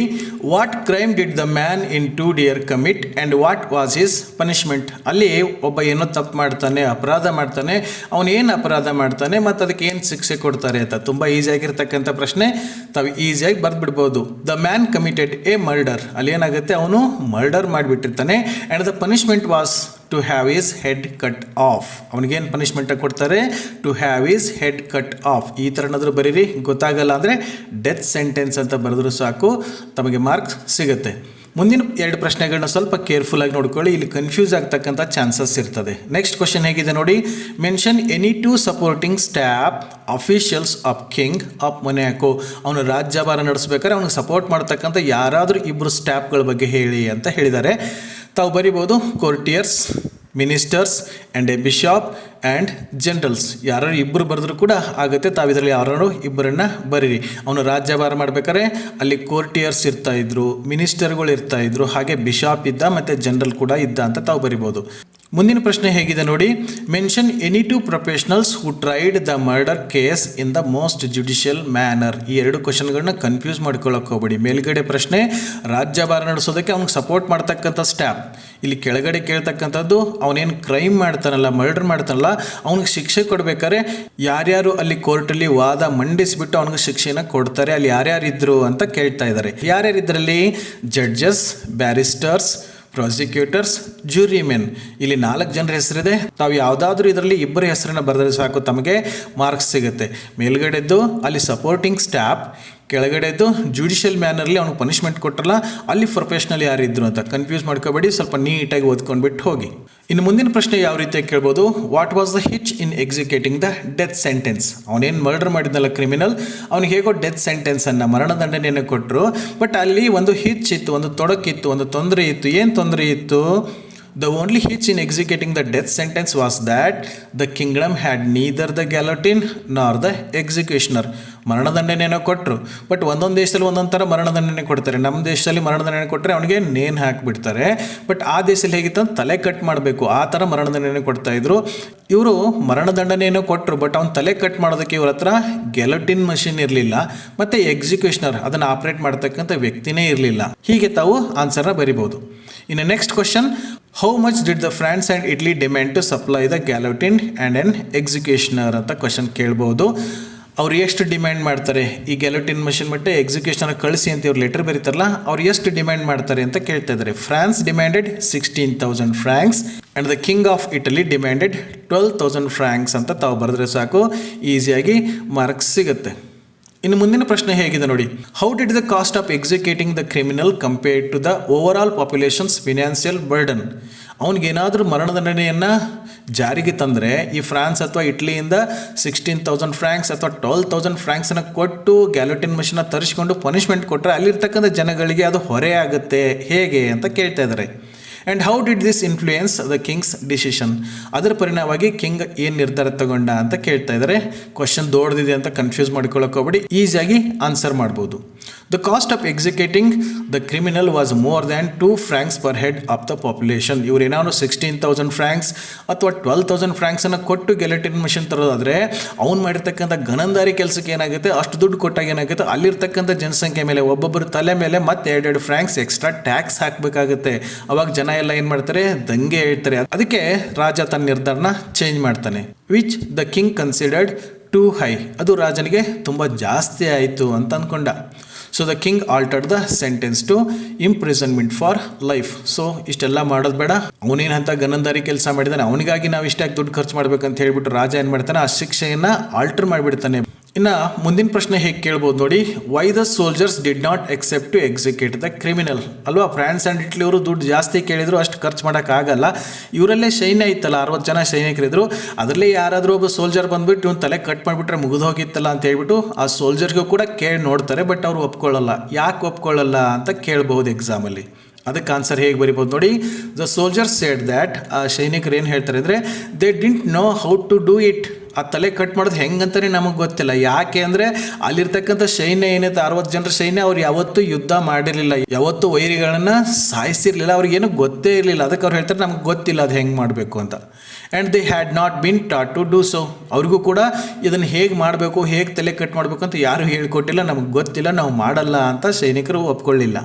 What crime did the man in 2 Deer commit and what was his punishment? ಅಲ್ಲಿ ಒಬ್ಬ ಏನೋ ತಪ್ಪು ಮಾಡ್ತಾನೆ, ಅಪರಾಧ ಮಾಡ್ತಾನೆ, ಅವನೇನು ಅಪರಾಧ ಮಾಡ್ತಾನೆ ಮತ್ತು ಅದಕ್ಕೆ ಏನು ಶಿಕ್ಷೆ ಕೊಡ್ತಾರೆ ಅಂತ. ತುಂಬ ಈಸಿಯಾಗಿರ್ತಕ್ಕಂಥ ಪ್ರಶ್ನೆ, ತಾವು ಈಸಿಯಾಗಿ ಬರೆದ್ಬಿಡ್ಬೋದು. The man committed a murder. ಅಲ್ಲಿ ಏನಾಗುತ್ತೆ, ಅವನು ಮರ್ಡರ್ ಮಾಡಿಬಿಟ್ಟಿರ್ತಾನೆ. And the punishment was to have his head cut off. ಅವನಿಗೇನು ಪನಿಷ್ಮೆಂಟ್ ಕೊಡ್ತಾರೆ? To have his head cut off. ಈ ಥರ ಏನಾದರೂ ಬರೀರಿ, ಗೊತ್ತಾಗಲ್ಲ ಅಂದರೆ ಡೆತ್ ಸೆಂಟೆನ್ಸ್ ಅಂತ ಬರೆದ್ರೂ ಸಾಕು, ತಮಗೆ ಮಾರ್ಕ್ಸ್ ಸಿಗುತ್ತೆ. ಮುಂದಿನ 2 ಪ್ರಶ್ನೆಗಳನ್ನ ಸ್ವಲ್ಪ ಕೇರ್ಫುಲ್ಲಾಗಿ ನೋಡ್ಕೊಳ್ಳಿ, ಇಲ್ಲಿ ಕನ್ಫ್ಯೂಸ್ ಆಗ್ತಕ್ಕಂಥ ಚಾನ್ಸಸ್ ಇರ್ತದೆ. ನೆಕ್ಸ್ಟ್ ಕ್ವಶನ್ ಹೇಗಿದೆ ನೋಡಿ. Mention any 2 supporting staff officials of king of Monaco. ಅವನು ರಾಜ್ಯಭಾರ ನಡೆಸ್ಬೇಕಾದ್ರೆ ಅವನಿಗೆ ಸಪೋರ್ಟ್ ಮಾಡ್ತಕ್ಕಂಥ ಯಾರಾದರೂ 2 ಸ್ಟಾಫ್ಗಳ ಬಗ್ಗೆ ಹೇಳಿ ಅಂತ ಹೇಳಿದ್ದಾರೆ. ತಾವು ಬರಿಬೋದು courtiers, ministers and a bishop and generals. ಯಾರು 2 ಬರೆದ್ರೂ ಕೂಡ ಆಗುತ್ತೆ. ತಾವು ಇದರಲ್ಲಿ ಯಾರು 2 ಬರೀರಿ. ಅವನು ರಾಜ್ಯಭಾರ ಮಾಡ್ಬೇಕಾದ್ರೆ ಅಲ್ಲಿ ಕೋರ್ಟಿಯರ್ಸ್ ಇರ್ತಾಯಿದ್ರು, ಮಿನಿಸ್ಟರ್ಗಳು ಇರ್ತಾಯಿದ್ರು, ಹಾಗೆ ಬಿಷಾಪ್ ಇದ್ದ ಮತ್ತು ಜನರಲ್ ಕೂಡ ಇದ್ದ ಅಂತ ತಾವು ಬರಿಬೋದು. ಮುಂದಿನ ಪ್ರಶ್ನೆ ಹೇಗಿದೆ ನೋಡಿ. Mention any 2 professionals who tried the murder case in the most judicial manner. ಈ 2 ಕ್ವಶನ್ಗಳನ್ನ ಕನ್ಫ್ಯೂಸ್ ಮಾಡ್ಕೊಳ್ಳೋಕೆ ಹೋಗ್ಬೇಡಿ. ಮೇಲ್ಗಡೆ ಪ್ರಶ್ನೆ ರಾಜ್ಯಭಾರ ನಡೆಸೋದಕ್ಕೆ ಅವ್ನಿಗೆ ಸಪೋರ್ಟ್ ಮಾಡ್ತಕ್ಕಂಥ ಸ್ಟಾಫ್. ಇಲ್ಲಿ ಕೆಳಗಡೆ ಕೇಳ್ತಕ್ಕಂಥದ್ದು ಅವನೇನು ಕ್ರೈಮ್ ಮಾಡ್ತಾನಲ್ಲ, ಮರ್ಡರ್ ಮಾಡ್ತಾನಲ್ಲ, ಅವ್ನಿಗೆ ಶಿಕ್ಷೆ ಕೊಡ್ಬೇಕಾದ್ರೆ ಯಾರ್ಯಾರು ಅಲ್ಲಿ ಕೋರ್ಟಲ್ಲಿ ವಾದ ಮಂಡಿಸಿಬಿಟ್ಟು ಅವನಿಗೆ ಶಿಕ್ಷೆನ ಕೊಡ್ತಾರೆ, ಅಲ್ಲಿ ಯಾರ್ಯಾರಿದ್ರು ಅಂತ ಕೇಳ್ತಾ ಇದ್ದಾರೆ. ಯಾರ್ಯಾರಿದ್ರಲ್ಲಿ? Judges, barristers, prosecutors, jurymen. ಇಲ್ಲಿ 4 ಜನರ ಹೆಸರಿದೆ. ತಾವು ಯಾವುದಾದ್ರೂ ಇದರಲ್ಲಿ 2 ಹೆಸರನ್ನು ಬರೆದರೆ ಸಾಕು, ತಮಗೆ ಮಾರ್ಕ್ಸ್ ಸಿಗುತ್ತೆ. ಮೇಲ್ಗಡೆದ್ದು ಅಲ್ಲಿ ಸಪೋರ್ಟಿಂಗ್ ಸ್ಟಾಫ್, ಕೆಳಗಡೆದ್ದು ಜುಡಿಷಿಯಲ್ ಮ್ಯಾನರ್ಲಿ ಅವ್ನಿಗೆ ಪನಿಷ್ಮೆಂಟ್ ಕೊಟ್ಟರಲ್ಲ, ಅಲ್ಲಿ ಪ್ರೊಫೆಷ್ನಲ್ ಯಾರಿದ್ರು ಅಂತ ಕನ್ಫ್ಯೂಸ್ ಮಾಡ್ಕೋಬೇಡಿ. ಸ್ವಲ್ಪ ನೀಟಾಗಿ ಓದ್ಕೊಂಡ್ಬಿಟ್ಟು ಹೋಗಿ. ಇನ್ನು ಮುಂದಿನ ಪ್ರಶ್ನೆ ಯಾವ ರೀತಿಯಾಗಿ ಕೇಳ್ಬೋದು. What was the hitch in executing the death sentence? ಅವನೇನು ಮರ್ಡರ್ ಮಾಡಿದ್ನಲ್ಲ ಕ್ರಿಮಿನಲ್, ಅವ್ನಿಗೆ ಹೇಗೋ ಡೆತ್ ಸೆಂಟೆನ್ಸನ್ನು, ಮರಣದಂಡನೆಯನ್ನು ಕೊಟ್ಟರು. ಬಟ್ ಅಲ್ಲಿ ಒಂದು ಹಿಚ್ ಇತ್ತು, ಒಂದು ತೊಡಕಿತ್ತು, ಒಂದು ತೊಂದರೆ ಇತ್ತು. ಏನು ತೊಂದರೆ ಇತ್ತು? The only hitch in executing the death sentence was that the kingdom had neither the guillotine nor the executioner. ಮರಣದಂಡನೆಯನ್ನು ಕೊಟ್ಟರು, ಬಟ್ ಒಂದೊಂದು ದೇಶದಲ್ಲಿ ಒಂದೊಂದು ಥರ ಮರಣದಂಡನೆ ಕೊಡ್ತಾರೆ. ನಮ್ಮ ದೇಶದಲ್ಲಿ ಮರಣದಂಡನೆ ಕೊಟ್ಟರೆ ಅವನಿಗೆ ನೇಣು ಹಾಕಿಬಿಡ್ತಾರೆ. ಬಟ್ ಆ ದೇಶದಲ್ಲಿ ಹೇಗಿತ್ತು, ತಲೆ ಕಟ್ ಮಾಡಬೇಕು, ಆ ಥರ ಮರಣದಂಡನೆ ಕೊಡ್ತಾಯಿದ್ರು. ಇವರು ಮರಣದಂಡನೆಯನ್ನು ಕೊಟ್ಟರು, ಬಟ್ ಅವ್ನು ತಲೆ ಕಟ್ ಮಾಡೋದಕ್ಕೆ ಇವ್ರ ಹತ್ರ ಗೆಲಟಿನ್ ಮಷಿನ್ ಇರಲಿಲ್ಲ, ಮತ್ತು ಎಕ್ಸಿಕ್ಯೂಷನರ್ ಅದನ್ನು ಆಪ್ರೇಟ್ ಮಾಡ್ತಕ್ಕಂಥ ವ್ಯಕ್ತಿನೇ ಇರಲಿಲ್ಲ. ಹೀಗೆ ತಾವು ಆನ್ಸರ್ನ ಬರಿಬೋದು. ಇನ್ನು next question. How much did the France and Italy demand to supply the guillotine and an executioner ಅಂತ ಕ್ವಶನ್ ಕೇಳ್ಬೋದು. ಅವ್ರು ಎಷ್ಟು ಡಿಮ್ಯಾಂಡ್ ಮಾಡ್ತಾರೆ ಈ ಗ್ಯಾಲೋಟಿನ್ ಮಷಿನ್ ಮತ್ತು ಎಕ್ಸಿಕ್ಯೂಷನರ್ ಕಳಿಸಿ ಅಂತ ಇವ್ರು ಲೆಟರ್ ಬರೀತಾರಲ್ಲ, ಅವ್ರು ಎಷ್ಟು ಡಿಮ್ಯಾಂಡ್ ಮಾಡ್ತಾರೆ ಅಂತ ಕೇಳ್ತಾ ಇದ್ದಾರೆ. France demanded 16,000 Fronx and the king of Italy demanded 12,000 Fronx ಅಂತ ತಾವು ಬರೆದ್ರೆ ಸಾಕು, ಈಸಿಯಾಗಿ ಮಾರ್ಕ್ಸ್ ಸಿಗುತ್ತೆ. ಇನ್ನು ಮುಂದಿನ ಪ್ರಶ್ನೆ ಹೇಗಿದೆ ನೋಡಿ. How did the cost of executing the criminal compared to the over all populations financial burden? ಅವನಿಗೇನಾದರೂ ಮರಣದಂಡನೆಯನ್ನು ಜಾರಿಗೆ ತಂದರೆ ಈ ಫ್ರಾನ್ಸ್ ಅಥವಾ ಇಟ್ಲಿಯಿಂದ 16,000 ಫ್ರಾಂಕ್ಸ್ ಅಥವಾ 12,000 ಫ್ರಾಂಕ್ಸನ್ನು ಕೊಟ್ಟು ಗ್ಯಾಲೋಟಿನ್ ಮಷಿನ್ನ ತರಿಸ್ಕೊಂಡು ಪನಿಷ್ಮೆಂಟ್ ಕೊಟ್ಟರೆ ಅಲ್ಲಿರ್ತಕ್ಕಂಥ ಜನಗಳಿಗೆ ಅದು ಹೊರೆ ಆಗುತ್ತೆ ಹೇಗೆ ಅಂತ ಕೇಳ್ತಾ ಇದ್ದಾರೆ. And how did this influence the Kings decision? ಅದರ ಪರಿಣಾಮವಾಗಿ ಕಿಂಗ್ ಏನು ನಿರ್ಧಾರ ತಗೊಂಡ ಅಂತ ಕೇಳ್ತಾ ಇದ್ದಾರೆ. ಕ್ವಶನ್ ದೊಡ್ಡದಿದೆ ಅಂತ ಕನ್ಫ್ಯೂಸ್ ಮಾಡ್ಕೊಳ್ಳೋಕೆ ಹೋಗ್ಬೇಡಿ, ಈಸಿಯಾಗಿ ಆನ್ಸರ್ ಮಾಡ್ಬೋದು. The cost of executing the criminal was more than 2 Fronx per head of the population. ಇವ್ರು ಏನಾದ್ರು 16,000 ಫ್ರಾಂಕ್ಸ್ ಅಥವಾ 12,000 ಫ್ರಾಂಕ್ಸನ್ನು ಕೊಟ್ಟು ಗೆಲಟಿನ್ ಮಷಿನ್ ತರೋದಾದರೆ ಅವ್ನು ಮಾಡಿರ್ತಕ್ಕಂಥ ಗನಂದಾರಿ ಕೆಲಸಕ್ಕೆ ಏನಾಗುತ್ತೆ, ಅಷ್ಟು ದುಡ್ಡು ಕೊಟ್ಟಾಗ ಏನಾಗುತ್ತೆ, ಅಲ್ಲಿರ್ತಕ್ಕಂಥ ಜನಸಂಖ್ಯೆ ಮೇಲೆ ಒಬ್ಬೊಬ್ಬರ ತಲೆ ಮೇಲೆ ಮತ್ತೆ 2 ಫ್ರಾಂಕ್ಸ್ ಎಕ್ಸ್ಟ್ರಾ ಟ್ಯಾಕ್ಸ್ ಹಾಕಬೇಕಾಗುತ್ತೆ. ಅವಾಗ ಜನ ಎಲ್ಲ ಏನು ಮಾಡ್ತಾರೆ, ದಂಗೆ ಹೇಳ್ತಾರೆ. ಅದಕ್ಕೆ ರಾಜ ತನ್ನ ನಿರ್ಧಾರನ ಚೇಂಜ್ ಮಾಡ್ತಾನೆ. Which the king considered too high. ಅದು ರಾಜನಿಗೆ ತುಂಬ ಜಾಸ್ತಿ ಆಯಿತು ಅಂತ ಅಂದ್ಕೊಂಡ. So the king altered the sentence to imprisonment for life. So ಇಷ್ಟೆಲ್ಲ ಮಾಡೋದು ಬೇಡ, ಅವನೇನಂತ ಗನಂದಾರಿ ಕೆಲಸ ಮಾಡಿದ್ದಾನೆ, ಅವನಿಗಾಗಿ ನಾವು ಇಷ್ಟಾಗಿ ದುಡ್ಡು ಖರ್ಚು ಮಾಡ್ಬೇಕಂತ ಹೇಳ್ಬಿಟ್ಟು ರಾಜ ಏನು ಮಾಡ್ತಾನೆ, ಆ ಶಿಕ್ಷೆಯನ್ನು ಆಲ್ಟರ್ ಮಾಡಿಬಿಡ್ತಾನೆ. ಇನ್ನು ಮುಂದಿನ ಪ್ರಶ್ನೆ ಹೇಗೆ ಕೇಳ್ಬೋದು ನೋಡಿ, why the soldiers did not accept to execute the criminal. ಅಲ್ವಾ, ಫ್ರಾನ್ಸ್ ಆ್ಯಂಡ್ ಇಟ್ಲಿಯವರು ದುಡ್ಡು ಜಾಸ್ತಿ ಕೇಳಿದ್ರು, ಅಷ್ಟು ಖರ್ಚು ಮಾಡೋಕ್ಕಾಗಲ್ಲ. ಇವರಲ್ಲೇ ಸೈನ್ಯ ಇತ್ತಲ್ಲ, 60 ಜನ ಸೈನಿಕರಿದ್ರು, ಅದರಲ್ಲೇ ಯಾರಾದರೂ ಒಬ್ಬ ಸೋಲ್ಜರ್ ಬಂದುಬಿಟ್ಟು ಇವ್ನು ತಲೆ ಕಟ್ ಮಾಡಿಬಿಟ್ರೆ ಮುಗಿದು ಹೋಗಿತ್ತಲ್ಲ ಅಂತ ಹೇಳ್ಬಿಟ್ಟು ಆ ಸೋಲ್ಜರ್ಗೂ ಕೂಡ ಕೇಳಿ ನೋಡ್ತಾರೆ. ಬಟ್ ಅವ್ರು ಒಪ್ಕೊಳ್ಳಲ್ಲ. ಯಾಕೆ ಒಪ್ಕೊಳ್ಳಲ್ಲ ಅಂತ ಕೇಳಬಹುದು ಎಕ್ಸಾಮಲ್ಲಿ. ಅದಕ್ಕೆ ಆನ್ಸರ್ ಹೇಗೆ ಬರಿಬೋದು ನೋಡಿ, ದ ಸೋಲ್ಜರ್ ಸೇಡ್ ದ್ಯಾಟ್, ಆ ಸೈನಿಕರು ಏನು ಹೇಳ್ತಾರೆ ಅಂದರೆ, they didn't know how to do it. ಆ ತಲೆ ಕಟ್ ಮಾಡೋದು ಹೆಂಗಂತಲೇ ನಮಗೆ ಗೊತ್ತಿಲ್ಲ. ಯಾಕೆ ಅಂದರೆ ಅಲ್ಲಿರ್ತಕ್ಕಂಥ ಸೈನ್ಯ ಏನೈತೆ 60 ಜನರ ಸೈನ್ಯ, ಅವ್ರು ಯಾವತ್ತೂ ಯುದ್ಧ ಮಾಡಿರಲಿಲ್ಲ, ಯಾವತ್ತೂ ವೈರಿಗಳನ್ನು ಸಾಯಿಸಿರಲಿಲ್ಲ, ಅವ್ರಿಗೇನು ಗೊತ್ತೇ ಇರಲಿಲ್ಲ. ಅದಕ್ಕೆ ಅವ್ರು ಹೇಳ್ತಾರೆ ನಮ್ಗೆ ಗೊತ್ತಿಲ್ಲ ಅದು ಹೆಂಗೆ ಮಾಡಬೇಕು ಅಂತ. And they had not been taught to do so. ಅವ್ರಿಗೂ ಕೂಡ ಇದನ್ನು ಹೇಗೆ ಮಾಡಬೇಕು, ಹೇಗೆ ತಲೆ ಕಟ್ ಮಾಡಬೇಕು ಅಂತ ಯಾರೂ ಹೇಳ್ಕೊಟ್ಟಿಲ್ಲ, ನಮಗೆ ಗೊತ್ತಿಲ್ಲ, ನಾವು ಮಾಡಲ್ಲ ಅಂತ ಸೈನಿಕರು ಒಪ್ಕೊಳ್ಳಿಲ್ಲ.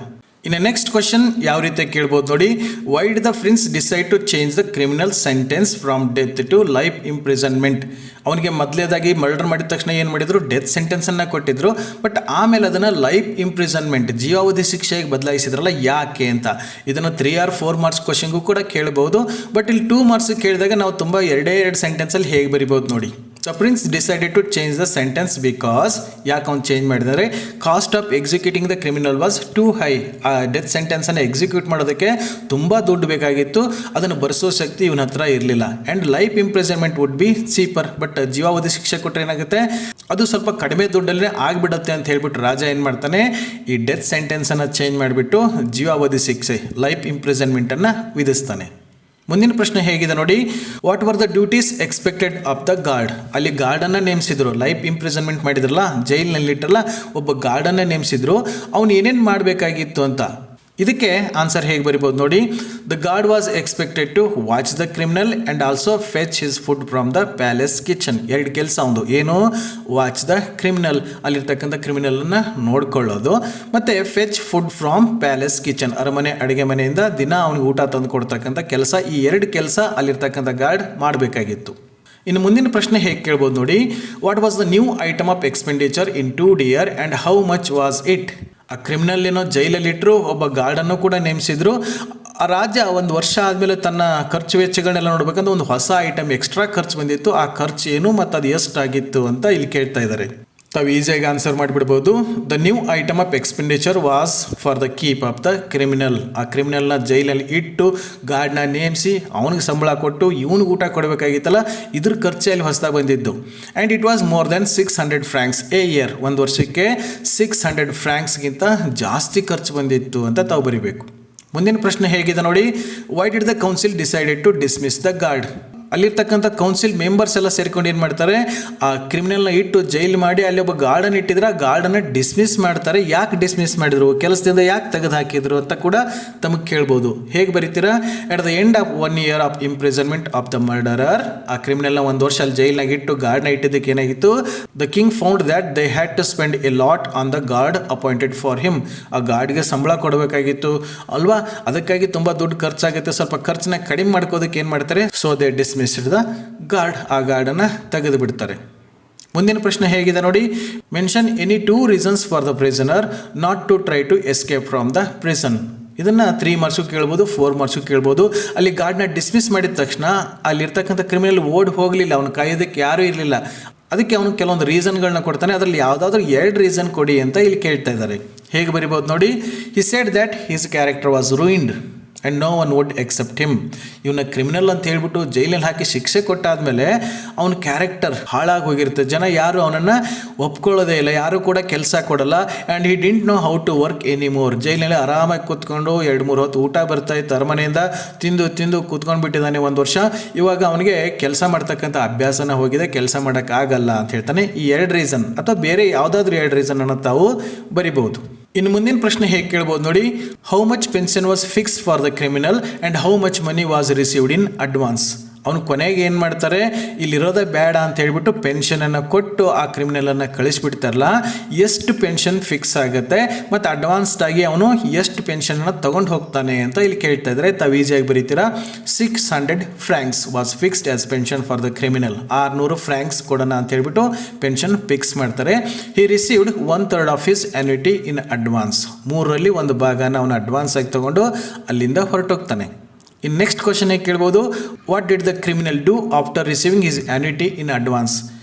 ಇನ್ನು ನೆಕ್ಸ್ಟ್ ಕ್ವಶನ್ ಯಾವ ರೀತಿ ಕೇಳ್ಬೋದು ನೋಡಿ, why did the prince decide to change the criminal sentence from death to life imprisonment. ಅವನಿಗೆ ಮೊದಲೇದಾಗಿ ಮರ್ಡರ್ ಮಾಡಿದ ತಕ್ಷಣ ಏನು ಮಾಡಿದ್ರು, ಡೆತ್ ಸೆಂಟೆನ್ಸನ್ನು ಕೊಟ್ಟಿದ್ರು. ಬಟ್ ಆಮೇಲೆ ಅದನ್ನು ಲೈಫ್ ಇಂಪ್ರಿಸನ್ಮೆಂಟ್, ಜೀವಾವಧಿ ಶಿಕ್ಷೆಗೆ ಬದಲಾಯಿಸಿದ್ರಲ್ಲ, ಯಾಕೆ ಅಂತ. ಇದನ್ನು 3 or 4 ಮಾರ್ಕ್ಸ್ ಕ್ವಶನ್ಗೂ ಕೂಡ ಕೇಳ್ಬೋದು. ಬಟ್ ಇಲ್ಲಿ 2 ಮಾರ್ಕ್ಸ್ ಕೇಳಿದಾಗ ನಾವು ತುಂಬ 2 ಸೆಂಟೆನ್ಸಲ್ಲಿ ಹೇಗೆ ಬರಿಬೋದು ನೋಡಿ. The prince decided to change the sentence because, ಯಾಕೆ ಅವ್ನು ಚೇಂಜ್ ಮಾಡಿದರೆ, cost of executing the criminal was too high. ಆ ಡೆತ್ ಸೆಂಟೆನ್ಸನ್ನು ಎಕ್ಸಿಕ್ಯೂಟ್ ಮಾಡೋದಕ್ಕೆ ತುಂಬ ದುಡ್ಡು ಬೇಕಾಗಿತ್ತು, ಅದನ್ನು ಬರೆಸೋ ಶಕ್ತಿ ಇವನ ಹತ್ರ ಇರಲಿಲ್ಲ. And life imprisonment would be cheaper. But ಜೀವಾವಧಿ ಶಿಕ್ಷೆ ಕೊಟ್ಟರೆ ಏನಾಗುತ್ತೆ, ಅದು ಸ್ವಲ್ಪ ಕಡಿಮೆ ದುಡ್ಡಲ್ಲೇ ಆಗಿಬಿಡುತ್ತೆ ಅಂತ ಹೇಳ್ಬಿಟ್ಟು ರಾಜ ಏನು ಮಾಡ್ತಾನೆ, ಈ ಡೆತ್ ಸೆಂಟೆನ್ಸನ್ನು ಚೇಂಜ್ ಮಾಡಿಬಿಟ್ಟು ಜೀವಾವಧಿ ಶಿಕ್ಷೆ ಲೈಫ್ ಇಂಪ್ರಿಸನ್ಮೆಂಟನ್ನು ವಿಧಿಸ್ತಾನೆ. ಮುಂದಿನ ಪ್ರಶ್ನೆ ಹೇಗಿದೆ ನೋಡಿ, what were the duties expected of the guard. ಅಲ್ಲಿ ಗಾರ್ಡನ್ನು ನೇಮಿಸಿದ್ರು, ಲೈಫ್ ಇಂಪ್ರಿಸನ್ಮೆಂಟ್ ಮಾಡಿದ್ರಲ್ಲ, ಜೈಲಿನಲ್ಲಿಟ್ಟರಲ್ಲ ಒಬ್ಬ ಗಾರ್ಡನ್ನು ನೇಮಿಸಿದ್ರು. ಅವನು ಏನೇನು ಮಾಡಬೇಕಾಗಿತ್ತು ಅಂತ. ಇದಕ್ಕೆ ಆನ್ಸರ್ ಹೇಗೆ ಬರಿಬೋದು ನೋಡಿ, the guard was expected to watch the criminal and also fetch his food from the palace kitchen. 2 ಕೆಲಸ ಅವನು, ಏನು, ವಾಚ್ ದ ಕ್ರಿಮಿನಲ್, ಅಲ್ಲಿರ್ತಕ್ಕಂಥ ಕ್ರಿಮಿನಲನ್ನು ನೋಡ್ಕೊಳ್ಳೋದು, ಮತ್ತು fetch food from palace kitchen, ಅರಮನೆ ಅಡುಗೆ ಮನೆಯಿಂದ ದಿನ ಅವನಿಗೆ ಊಟ ತಂದು ಕೊಡ್ತಕ್ಕಂಥ ಕೆಲಸ. ಈ 2 ಕೆಲಸ ಅಲ್ಲಿರ್ತಕ್ಕಂಥ ಗಾರ್ಡ್ ಮಾಡಬೇಕಾಗಿತ್ತು. ಇನ್ನು ಮುಂದಿನ ಪ್ರಶ್ನೆ ಹೇಗೆ ಕೇಳ್ಬೋದು ನೋಡಿ, what was the new item of expenditure in 2 years and how much was it. ಆ ಕ್ರಿಮಿನಲ್ ಏನೋ ಜೈಲಲ್ಲಿಟ್ಟರು, ಒಬ್ಬ ಗಾರ್ಡನ್ನು ಕೂಡ ನೇಮಿಸಿದ್ರು. ಆ ರಾಜ್ಯ 1 ವರ್ಷ ಆದಮೇಲೆ ತನ್ನ ಖರ್ಚು ವೆಚ್ಚಗಳನ್ನೆಲ್ಲ ನೋಡ್ಬೇಕಂದ್ರೆ ಒಂದು ಹೊಸ ಐಟಮ್ ಎಕ್ಸ್ಟ್ರಾ ಖರ್ಚು ಬಂದಿತ್ತು. ಆ ಖರ್ಚು ಏನು ಮತ್ತು ಅದು ಎಷ್ಟಾಗಿತ್ತು ಅಂತ ಇಲ್ಲಿ ಕೇಳ್ತಾ ಇದ್ದಾರೆ. ತಾವು ಈಸಿಯಾಗಿ ಆನ್ಸರ್ ಮಾಡಿಬಿಡ್ಬೋದು. The new item of expenditure was for the keep of the criminal. ಆ ಕ್ರಿಮಿನಲ್ನ ಜೈಲಲ್ಲಿ ಇಟ್ಟು ಗಾರ್ಡ್ನ ನೇಮಿಸಿ ಅವನಿಗೆ ಸಂಬಳ ಕೊಟ್ಟು ಇವನಿಗೆ ಊಟ ಕೊಡಬೇಕಾಗಿತ್ತಲ್ಲ, ಇದ್ರ ಖರ್ಚಲ್ಲಿ ಹೊಸದಾಗಿ ಬಂದಿದ್ದು. And it was more than 600 francs A year. 1 ವರ್ಷಕ್ಕೆ 600 francsಗಿಂತ ಜಾಸ್ತಿ ಖರ್ಚು ಬಂದಿತ್ತು ಅಂತ ತಾವು ಬರಿಬೇಕು. ಮುಂದಿನ ಪ್ರಶ್ನೆ ಹೇಗಿದೆ ನೋಡಿ, why did the council decided to dismiss the guard. ಅಲ್ಲಿರ್ತಕ್ಕಂಥ ಕೌನ್ಸಿಲ್ ಮೆಂಬರ್ಸ್ ಎಲ್ಲ ಸೇರ್ಕೊಂಡು ಏನು ಮಾಡ್ತಾರೆ, ಆ ಕ್ರಿಮಿನಲ್ನ ಇಟ್ಟು ಜೈಲು ಮಾಡಿ ಅಲ್ಲಿ ಒಬ್ಬ ಗಾರ್ಡನ್ನು ಇಟ್ಟಿದ್ರೆ ಆ ಗಾರ್ಡನ್ನು ಡಿಸ್ಮಿಸ್ ಮಾಡ್ತಾರೆ. ಯಾಕೆ ಡಿಸ್ಮಿಸ್ ಮಾಡಿದ್ರು, ಕೆಲಸದಿಂದ ಯಾಕೆ ತೆಗೆದು ಹಾಕಿದ್ರು ಅಂತ ಕೂಡ ತಮಗೆ ಕೇಳ್ಬೋದು. ಹೇಗೆ ಬರೀತೀರಾ, at the end of 1 year of imprisonment of the murderer. ಆ ಕ್ರಿಮಿನಲ್ನ 1 ವರ್ಷ ಅಲ್ಲಿ ಜೈಲಿನಾಗ ಇಟ್ಟು ಗಾರ್ಡ್ನ ಇಟ್ಟಿದ್ದಕ್ಕೆ ಏನಾಗಿತ್ತು, the king found that they had to spend a lot on the guard appointed for him. ಆ ಗಾರ್ಡ್ಗೆ ಸಂಬಳ ಕೊಡಬೇಕಾಗಿತ್ತು ಅಲ್ವಾ, ಅದಕ್ಕಾಗಿ ತುಂಬ ದುಡ್ಡು ಖರ್ಚಾಗುತ್ತೆ, ಸ್ವಲ್ಪ ಖರ್ಚನ್ನ ಕಡಿಮೆ ಮಾಡ್ಕೋದಕ್ಕೆ ಏನು ಮಾಡ್ತಾರೆ, so they dismissed the guard. ಆ ಗಾರ್ಡನ್ನು ತೆಗೆದು ಬಿಡ್ತಾರೆ. ಮುಂದಿನ ಪ್ರಶ್ನೆ ಹೇಗಿದೆ ನೋಡಿ, mention any 2 reasons for the prisoner not to try to escape from the prison. ಇದನ್ನು 3 ಮಾರ್ಕ್ಸು ಕೇಳ್ಬೋದು, 4 ಮಾರ್ಕ್ಸು ಕೇಳ್ಬೋದು. ಅಲ್ಲಿ ಗಾರ್ಡ್ನ ಡಿಸ್ಮಿಸ್ ಮಾಡಿದ ತಕ್ಷಣ ಅಲ್ಲಿರ್ತಕ್ಕಂಥ ಕ್ರಿಮಿನಲ್ ಓಡಿ ಹೋಗಲಿಲ್ಲ, ಅವನು ಕಾಯೋದಕ್ಕೆ ಯಾರೂ ಇರಲಿಲ್ಲ. ಅದಕ್ಕೆ ಅವನು ಕೆಲವೊಂದು ರೀಸನ್ಗಳನ್ನ ಕೊಡ್ತಾನೆ. ಅದರಲ್ಲಿ ಯಾವುದಾದ್ರೂ 2 ರೀಸನ್ ಕೊಡಿ ಅಂತ ಇಲ್ಲಿ ಕೇಳ್ತಾ ಇದ್ದಾರೆ. ಹೇಗೆ ಬರಿಬೋದು ನೋಡಿ, he said that his character was ruined and no one would accept him. ಇವನ ಕ್ರಿಮಿನಲ್ ಅಂತ ಹೇಳ್ಬಿಟ್ಟು ಜೈಲಲ್ಲಿ ಹಾಕಿ ಶಿಕ್ಷೆ ಕೊಟ್ಟಾದಮೇಲೆ ಅವನ ಕ್ಯಾರೆಕ್ಟರ್ ಹಾಳಾಗಿ ಹೋಗಿರುತ್ತೆ. ಜನ ಯಾರು ಅವನನ್ನು ಒಪ್ಕೊಳ್ಳೋದೇ ಇಲ್ಲ, ಯಾರು ಕೂಡ ಕೆಲಸ ಕೊಡಲ್ಲ. And he didn't know how to work any more. ಜೈಲಿನಲ್ಲಿ ಆರಾಮಾಗಿ ಕೂತ್ಕೊಂಡು 2-3 ಹೊತ್ತು ಊಟ ಬರ್ತಾಯಿತ್ತು, ಅರಮನೆಯಿಂದ ತಿಂದು ಕೂತ್ಕೊಂಡು ಬಿಟ್ಟಿದ್ದಾನೆ 1 ವರ್ಷ. ಇವಾಗ ಅವನಿಗೆ ಕೆಲಸ ಮಾಡ್ತಕ್ಕಂಥ ಅಭ್ಯಾಸನ ಹೋಗಿದೆ, ಕೆಲಸ ಮಾಡೋಕ್ಕಾಗಲ್ಲ ಅಂತ ಹೇಳ್ತಾನೆ. ಈ 2 ರೀಸನ್ ಅಥವಾ ಬೇರೆ ಯಾವುದಾದ್ರೂ 2 ರೀಸನ್ ಅನ್ನು ತಾವು ಬರಿಬಹುದು. ಇನ್ನು ಮುಂದಿನ ಪ್ರಶ್ನೆ ಹೇಗೆ ಕೇಳ್ಬೋದು ನೋಡಿ, how much pension was fix for the criminal and how much money was received in advance. ಅವನು ಕೊನೆಗೆ ಏನು ಮಾಡ್ತಾರೆ, ಇಲ್ಲಿರೋದೇ ಬೇಡ ಅಂತ ಹೇಳ್ಬಿಟ್ಟು ಪೆನ್ಷನನ್ನು ಕೊಟ್ಟು ಆ ಕ್ರಿಮಿನಲನ್ನು ಕಳಿಸ್ಬಿಡ್ತಾರಲ್ಲ, ಎಷ್ಟು ಪೆನ್ಷನ್ ಫಿಕ್ಸ್ ಆಗುತ್ತೆ ಮತ್ತು ಅಡ್ವಾನ್ಸ್ಡಾಗಿ ಅವನು ಎಷ್ಟು ಪೆನ್ಷನನ್ನು ತೊಗೊಂಡು ಹೋಗ್ತಾನೆ ಅಂತ ಇಲ್ಲಿ ಕೇಳ್ತಾ ಇದ್ದಾರೆ. ತಾವು ಈಸಿಯಾಗಿ ಬರೀತೀರಾ, 600 francs was fixed as pension for the criminal. 600 francs ಕೊಡೋಣ ಅಂತ ಹೇಳ್ಬಿಟ್ಟು ಪೆನ್ಷನ್ ಫಿಕ್ಸ್ ಮಾಡ್ತಾರೆ. He received 1/3 of his annuity in advance. 3ರಲ್ಲಿ 1 ಭಾಗನ ಅವನು ಅಡ್ವಾನ್ಸ್ ಆಗಿ ತೊಗೊಂಡು ಅಲ್ಲಿಂದ ಹೊರಟೋಗ್ತಾನೆ. ಇನ್ನು ನೆಕ್ಸ್ಟ್ ಕ್ವಶನ್ ಹೇಗೆ ಕೇಳ್ಬೋದು, what did the criminal do after receiving his annuity in advance.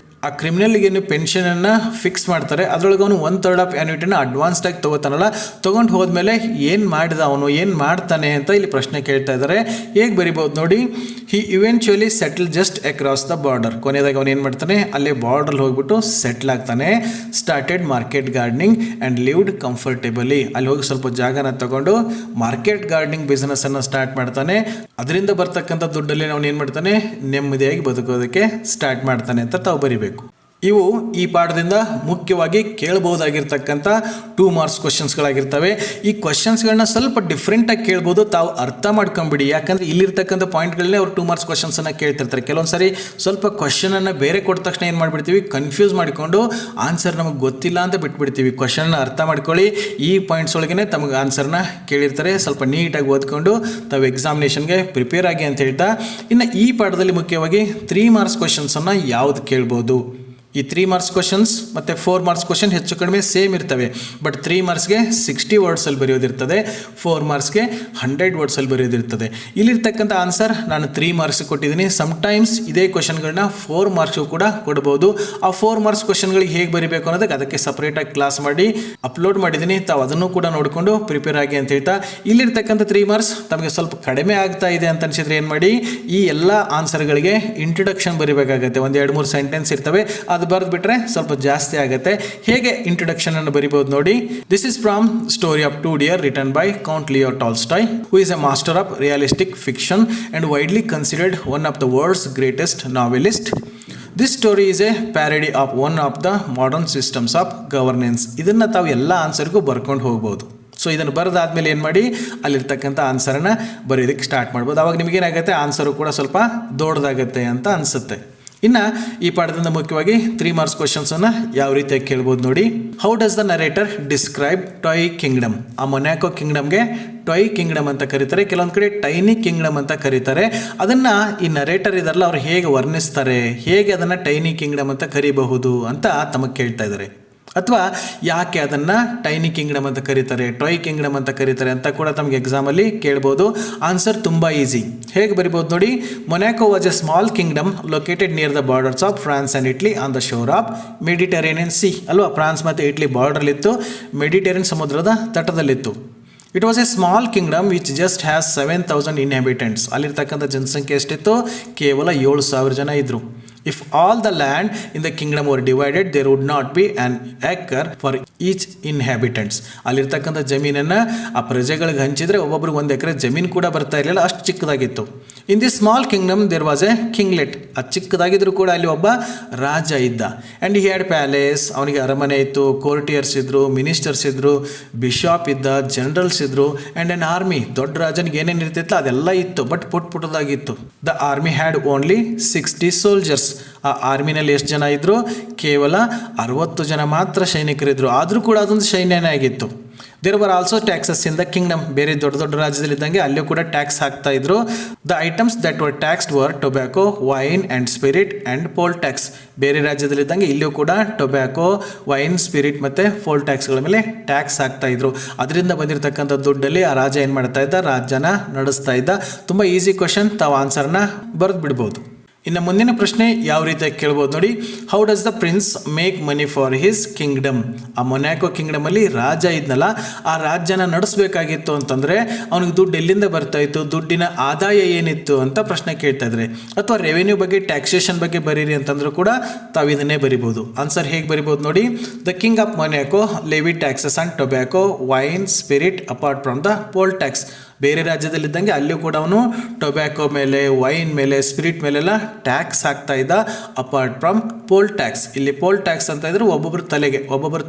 ಆ ಕ್ರಿಮಿನಲ್ಗೆ ಏನು ಪೆನ್ಷನನ್ನು ಫಿಕ್ಸ್ ಮಾಡ್ತಾರೆ, ಅದರೊಳಗೆ ಅವನು 1/3 ಆಫ್ ಆ್ಯನ್ಯುಟಿನ ಅಡ್ವಾನ್ಸ್ಡಾಗಿ ತೊಗೋತಾನಲ್ಲ, ತೊಗೊಂಡು ಹೋದ್ಮೇಲೆ ಏನು ಮಾಡಿದ ಅವನು, ಏನು ಮಾಡ್ತಾನೆ ಅಂತ ಇಲ್ಲಿ ಪ್ರಶ್ನೆ ಕೇಳ್ತಾ ಇದ್ದಾರೆ. ಹೇಗೆ ಬರಿಬೋದು ನೋಡಿ, he eventually settle just across the border. ಕೊನೆಯದಾಗಿ ಅವನು ಏನು ಮಾಡ್ತಾನೆ, ಅಲ್ಲೇ ಬಾರ್ಡರ್ ಹೋಗ್ಬಿಟ್ಟು ಸೆಟ್ಲ್ ಆಗ್ತಾನೆ. Started market gardening and lived comfortably. ಅಲ್ಲಿ ಹೋಗಿ ಸ್ವಲ್ಪ ಜಾಗನ ತಗೊಂಡು ಮಾರ್ಕೆಟ್ ಗಾರ್ಡನಿಂಗ್ ಬಿಸ್ನೆಸ್ಸನ್ನು ಸ್ಟಾರ್ಟ್ ಮಾಡ್ತಾನೆ. ಅದರಿಂದ ಬರ್ತಕ್ಕಂಥ ದುಡ್ಡಲ್ಲಿ ಅವನು ಏನು ಮಾಡ್ತಾನೆ, ನೆಮ್ಮದಿಯಾಗಿ ಬದುಕೋದಕ್ಕೆ ಸ್ಟಾರ್ಟ್ ಮಾಡ್ತಾನೆ ಅಂತ ತಾವು ಬರಿಬೇಕು. ಇವು ಈ ಪಾಠದಿಂದ ಮುಖ್ಯವಾಗಿ ಕೇಳಬಹುದಾಗಿರ್ತಕ್ಕಂಥ 2 ಮಾರ್ಕ್ಸ್ ಕ್ವಶನ್ಸ್ಗಳಾಗಿರ್ತವೆ. ಈ ಕ್ವಶನ್ಸ್ಗಳನ್ನ ಸ್ವಲ್ಪ ಡಿಫ್ರೆಂಟಾಗಿ ಕೇಳ್ಬೋದು, ತಾವು ಅರ್ಥ ಮಾಡ್ಕೊಂಬಿಡಿ. ಯಾಕಂದರೆ ಇಲ್ಲಿರ್ತಕ್ಕಂಥ ಪಾಯಿಂಟ್ಗಳನ್ನೇ ಅವ್ರು 2 ಮಾರ್ಕ್ಸ್ ಕ್ವಶನ್ಸನ್ನು ಕೇಳ್ತಿರ್ತಾರೆ. ಕೆಲವೊಂದು ಸಾರಿ ಸ್ವಲ್ಪ ಕ್ವಶನನ್ನು ಬೇರೆ ಕೊಟ್ಟ ತಕ್ಷಣ ಏನು ಮಾಡಿಬಿಡ್ತೀವಿ, ಕನ್ಫ್ಯೂಸ್ ಮಾಡಿಕೊಂಡು ಆನ್ಸರ್ ನಮಗೆ ಗೊತ್ತಿಲ್ಲ ಅಂತ ಬಿಟ್ಬಿಡ್ತೀವಿ. ಕ್ವಶನ್ನ ಅರ್ಥ ಮಾಡ್ಕೊಳ್ಳಿ, ಈ ಪಾಯಿಂಟ್ಸ್ ಒಳಗೇ ತಮಗೆ ಆನ್ಸರ್ನ ಕೇಳಿರ್ತಾರೆ. ಸ್ವಲ್ಪ ನೀಟಾಗಿ ಓದ್ಕೊಂಡು ತಾವು ಎಕ್ಸಾಮಿನೇಷನ್ಗೆ ಪ್ರಿಪೇರ್ ಆಗಿ ಅಂತ ಹೇಳ್ತಾ, ಇನ್ನು ಈ ಪಾಠದಲ್ಲಿ ಮುಖ್ಯವಾಗಿ 3 ಮಾರ್ಕ್ಸ್ ಕ್ವಶನ್ಸನ್ನು ಯಾವುದು ಕೇಳ್ಬೋದು. ಈ 3 ಮಾರ್ಕ್ಸ್ ಕ್ವಶನ್ಸ್ ಮತ್ತು 4 ಮಾರ್ಕ್ಸ್ ಕ್ವಶನ್ ಹೆಚ್ಚು ಕಡಿಮೆ ಸೇಮ್ ಇರ್ತವೆ. ಬಟ್ 3 ಮಾರ್ಕ್ಸ್ಗೆ 60 ವರ್ಡ್ಸಲ್ಲಿ ಬರೆಯೋದಿರ್ತದೆ, 4 ಮಾರ್ಕ್ಸ್ಗೆ 100 ವರ್ಡ್ಸಲ್ಲಿ ಬರೆಯೋದಿರ್ತದೆ. ಇಲ್ಲಿರ್ತಕ್ಕಂಥ ಆನ್ಸರ್ ನಾನು 3 ಮಾರ್ಕ್ಸ್ ಕೊಟ್ಟಿದ್ದೀನಿ. ಸಮ್ಟೈಮ್ಸ್ ಇದೇ ಕ್ವಶನ್ಗಳನ್ನ 4 ಮಾರ್ಕ್ಸ್ಗೂ ಕೂಡ ಕೊಡ್ಬೋದು. ಆ 4 ಮಾರ್ಕ್ಸ್ ಕ್ವಶನ್ಗಳಿಗೆ ಹೇಗೆ ಬರೀಬೇಕು ಅನ್ನೋದಕ್ಕೆ ಅದಕ್ಕೆ ಸಪ್ರೇಟಾಗಿ ಕ್ಲಾಸ್ ಮಾಡಿ ಅಪ್ಲೋಡ್ ಮಾಡಿದ್ದೀನಿ. ತಾವು ಅದನ್ನು ಕೂಡ ನೋಡಿಕೊಂಡು ಪ್ರಿಪೇರ್ ಆಗಿ ಅಂತ ಹೇಳ್ತಾ, ಇಲ್ಲಿರ್ತಕ್ಕಂಥ 3 ಮಾರ್ಕ್ಸ್ ತಮಗೆ ಸ್ವಲ್ಪ ಕಡಿಮೆ ಆಗ್ತಾ ಇದೆ ಅಂತ ಅನಿಸಿದ್ರೆ ಏನು ಮಾಡಿ, ಈ ಎಲ್ಲ ಆನ್ಸರ್ಗಳಿಗೆ ಇಂಟ್ರೊಡಕ್ಷನ್ ಬರೀಬೇಕಾಗತ್ತೆ. 1-2-3 ಸೆಂಟೆನ್ಸ್ ಇರ್ತವೆ, ಅದು ಬರೆದು ಬಿಟ್ರೆ ಸ್ವಲ್ಪ ಜಾಸ್ತಿ ಆಗುತ್ತೆ. ಹೇಗೆ ಇಂಟ್ರೊಡಕ್ಷನ್ ಅನ್ನು ಬರಿಬಹುದು ನೋಡಿ. This is from story of 2 Deer written by count Leo Tolstoy, who is a master of realistic fiction and widely considered one of the world's greatest novelist. This story is a parody of one of the modern systems of governance. ಇದನ್ನು ತಾವು ಎಲ್ಲ ಆನ್ಸರ್ಗೂ ಬರ್ಕೊಂಡು ಹೋಗ್ಬೋದು. So ಇದನ್ನು ಬರೆದಾದ್ಮೇಲೆ ಏನು ಮಾಡಿ, ಅಲ್ಲಿರ್ತಕ್ಕಂಥ ಆನ್ಸರನ್ನು ಬರೆಯೋದಕ್ಕೆ ಸ್ಟಾರ್ಟ್ ಮಾಡ್ಬೋದು. ಅವಾಗ ನಿಮಗೇನಾಗುತ್ತೆ, ಆನ್ಸರು ಕೂಡ ಸ್ವಲ್ಪ ದೊಡ್ಡದಾಗತ್ತೆ ಅಂತ ಅನಿಸುತ್ತೆ. ಇನ್ನು ಈ ಪಾಠದಿಂದ ಮುಖ್ಯವಾಗಿ 3 ಮಾರ್ಕ್ಸ್ ಕ್ವಶನ್ಸನ್ನು ಯಾವ ರೀತಿಯಾಗಿ ಕೇಳ್ಬೋದು ನೋಡಿ. How does the narrator describe toy Kingdom? ಆ ಮೊನ್ಯಾಕೋ ಕಿಂಗ್ಡಮ್ಗೆ ಟಾಯ್ ಕಿಂಗ್ಡಮ್ ಅಂತ ಕರೀತಾರೆ, ಕೆಲವೊಂದು ಕಡೆ ಟೈನಿ ಕಿಂಗ್ಡಮ್ ಅಂತ ಕರೀತಾರೆ. ಅದನ್ನು ಈ ನರೇಟರ್ ಇದಾರಲ್ಲ ಅವ್ರು ಹೇಗೆ ವರ್ಣಿಸ್ತಾರೆ, ಹೇಗೆ ಅದನ್ನು ಟೈನಿ ಕಿಂಗ್ಡಮ್ ಅಂತ ಕರಿಬಹುದು ಅಂತ ತಮಗೆ ಕೇಳ್ತಾ ಇದ್ದಾರೆ. ಅಥವಾ ಯಾಕೆ ಅದನ್ನು ಟೈನಿ ಕಿಂಗ್ಡಮ್ ಅಂತ ಕರೀತಾರೆ, ಟಾಯ್ ಕಿಂಗ್ಡಮ್ ಅಂತ ಕರೀತಾರೆ ಅಂತ ಕೂಡ ತಮಗೆ ಎಕ್ಸಾಮಲ್ಲಿ ಕೇಳ್ಬೋದು. ಆನ್ಸರ್ ತುಂಬ ಈಸಿ. ಹೇಗೆ ಬರಿಬೋದು ನೋಡಿ. Monaco was a small kingdom located near the borders of France and Italy on the shore of Mediterranean sea. ಅಲ್ವಾ, ಫ್ರಾನ್ಸ್ ಮತ್ತು ಇಟ್ಲಿ ಬಾರ್ಡರ್ಲಿತ್ತು, ಮೆಡಿಟರೇನಿಯನ್ ಸಮುದ್ರದ ತಟದಲ್ಲಿತ್ತು. It was a small kingdom which just has 7,000 inhabitants. ಅಲ್ಲಿರ್ತಕ್ಕಂಥ ಜನಸಂಖ್ಯೆ ಎಷ್ಟಿತ್ತು, ಕೇವಲ 7,000 ಜನ ಇದ್ದರು. If all the land in the kingdom were divided, there would not be an acre for each inhabitants. ಅಲ್ಲಿರ್ತಕ್ಕಂಥ ಜಮೀನನ್ನು ಆ ಪ್ರಜೆಗಳಿಗೆ ಹಂಚಿದರೆ ಒಬ್ಬೊಬ್ರಿಗೆ 1 ಎಕರೆ ಜಮೀನು ಕೂಡ ಬರ್ತಾ ಇರಲಿಲ್ಲ, ಅಷ್ಟು ಚಿಕ್ಕದಾಗಿತ್ತು. In the small kingdom there was a kinglet. ಅದು ಚಿಕ್ಕದಾಗಿದ್ದರೂ ಕೂಡ ಅಲ್ಲಿ ಒಬ್ಬ ರಾಜ ಇದ್ದ. ಆ್ಯಂಡ್ ಹಿ ಹ್ಯಾಡ್ ಪ್ಯಾಲೇಸ್, ಅವನಿಗೆ ಅರಮನೆ ಇತ್ತು, ಕೋರ್ಟಿಯರ್ಸ್ ಇದ್ದರು, ಮಿನಿಸ್ಟರ್ಸ್ ಇದ್ದರು, ಬಿಷಾಪ್ ಇದ್ದ, ಜನರಲ್ಸ್ ಇದ್ದರು, ಆ್ಯಂಡ್ ಆನ್ ಆರ್ಮಿ. ದೊಡ್ಡ ರಾಜನಿಗೆ ಏನೇನು ಇರ್ತಿತ್ತು ಅದೆಲ್ಲ ಇತ್ತು, ಬಟ್ ಪುಟ್ಟದಾಗಿತ್ತು. The army had only 60 soldiers. ಆ ಆರ್ಮಿನಲ್ಲಿ ಎಷ್ಟು ಜನ ಇದ್ದರು, ಕೇವಲ 60 ಜನ ಮಾತ್ರ ಸೈನಿಕರಿದ್ದರು. ಆದರೂ ಕೂಡ ಅದೊಂದು ಸೈನ್ಯನೇ ಆಗಿತ್ತು. There were also taxes in the kingdom. ಬೇರೆ ದೊಡ್ಡ ದೊಡ್ಡ ರಾಜ್ಯದಲ್ಲಿದ್ದಂಗೆ ಅಲ್ಲೂ ಕೂಡ ಟ್ಯಾಕ್ಸ್ ಹಾಕ್ತಾ ಇದ್ರು. The items that were taxed were tobacco, wine and spirit and poll tax. ಬೇರೆ ರಾಜ್ಯದಲ್ಲಿದ್ದಂಗೆ ಇಲ್ಲೂ ಕೂಡ ಟೊಬ್ಯಾಕೋ, ವೈನ್, ಸ್ಪಿರಿಟ್ ಮತ್ತು ಪೋಲ್ ಟ್ಯಾಕ್ಸ್ಗಳ ಮೇಲೆ ಟ್ಯಾಕ್ಸ್ ಹಾಕ್ತಾ ಇದ್ರು. ಅದರಿಂದ ಬಂದಿರತಕ್ಕಂಥ ದುಡ್ಡಲ್ಲಿ ಆ ರಾಜ ಏನು ಮಾಡ್ತಾ ಇದ್ದ, ರಾಜ್ಯನ ನಡೆಸ್ತಾ ಇದ್ದ. ತುಂಬ ಈಸಿ ಕ್ವಶನ್, ತಾವು ಆನ್ಸರ್ನ ಬರೆದು ಬಿಡ್ಬೋದು. ಇನ್ನು ಮುಂದಿನ ಪ್ರಶ್ನೆ ಯಾವ ರೀತಿಯಾಗಿ ಕೇಳ್ಬೋದು ನೋಡಿ. How does the prince make money for his Kingdom? ಆ ಮೊನ್ಯಾಕೋ ಕಿಂಗ್ಡಮಲ್ಲಿ ರಾಜ ಇದ್ನಲ್ಲ, ಆ ರಾಜ್ಯನ ನಡೆಸಬೇಕಾಗಿತ್ತು ಅಂತಂದರೆ ಅವನಿಗೆ ದುಡ್ಡು ಎಲ್ಲಿಂದ ಬರ್ತಾಯಿತ್ತು, ದುಡ್ಡಿನ ಆದಾಯ ಏನಿತ್ತು ಅಂತ ಪ್ರಶ್ನೆ ಕೇಳ್ತಾ ಇದ್ದಾರೆ. ಅಥವಾ ರೆವೆನ್ಯೂ ಬಗ್ಗೆ, ಟ್ಯಾಕ್ಸೇಷನ್ ಬಗ್ಗೆ ಬರೀರಿ ಅಂತಂದ್ರೂ ಕೂಡ ತಾವು ಇದನ್ನೇ ಬರಿಬೋದು. ಆನ್ಸರ್ ಹೇಗೆ ಬರಿಬೋದು ನೋಡಿ. The king of Monaco levy taxes on tobacco, wine, spirit apart from the poll tax. ಬೇರೆ ರಾಜ್ಯದಲ್ಲಿದ್ದಂಗೆ ಅಲ್ಲಿಯೂ ಕೂಡ ಅವನು ಟೊಬ್ಯಾಕೋ ಮೇಲೆ, ವೈನ್ ಮೇಲೆ, ಸ್ಪಿರಿಟ್ ಮೇಲೆಲ್ಲ ಟ್ಯಾಕ್ಸ್ ಹಾಕ್ತಾ ಇದ್ದ, ಅಪಾರ್ಟ್ ಫ್ರಮ್ ಪೋಲ್ ಟ್ಯಾಕ್ಸ್. ಇಲ್ಲಿ ಪೋಲ್ ಟ್ಯಾಕ್ಸ್ ಅಂತ ಇದ್ರೆ ಒಬ್ಬೊಬ್ಬರ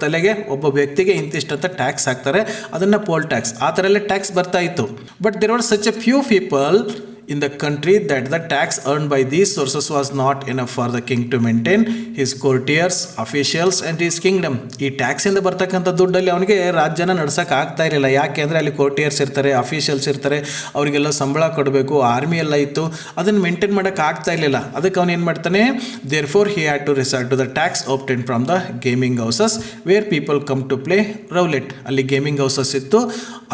ತಲೆಗೆ ಒಬ್ಬ ವ್ಯಕ್ತಿಗೆ ಇಂತಿಷ್ಟು ಅಂತ ಟ್ಯಾಕ್ಸ್ ಹಾಕ್ತಾರೆ, ಅದನ್ನು ಪೋಲ್ ಟ್ಯಾಕ್ಸ್. ಆ ಥರ ಎಲ್ಲ ಟ್ಯಾಕ್ಸ್ ಬರ್ತಾ ಇತ್ತು. But there are such a few people in the country that the tax earned by these sources was not enough for the king to maintain his courtiers, officials and his kingdom. ಈ ಟ್ಯಾಕ್ಸಿಂದ ಬರ್ತಕ್ಕಂಥ ದುಡ್ಡಲ್ಲಿ ಅವನಿಗೆ ರಾಜ್ಯನ ನಡ್ಸೋಕೆ ಆಗ್ತಾ ಇರಲಿಲ್ಲ. ಯಾಕೆ ಅಂದರೆ ಅಲ್ಲಿ courtiers ಇರ್ತಾರೆ, ಅಫಿಷಿಯಲ್ಸ್ ಇರ್ತಾರೆ, ಅವರಿಗೆಲ್ಲ ಸಂಬಳ ಕೊಡಬೇಕು, ಆರ್ಮಿ ಎಲ್ಲ ಇತ್ತು, ಅದನ್ನು ಮೇಂಟೈನ್ ಮಾಡೋಕ್ಕೆ ಆಗ್ತಾ ಇರಲಿಲ್ಲ. ಅದಕ್ಕೆ ಅವನು ಏನು ಮಾಡ್ತಾನೆ, therefore he had to resort to the tax obtained from the gaming houses where people come to play roulette. ಅಲ್ಲಿ ಗೇಮಿಂಗ್ ಹೌಸಸ್ ಇತ್ತು,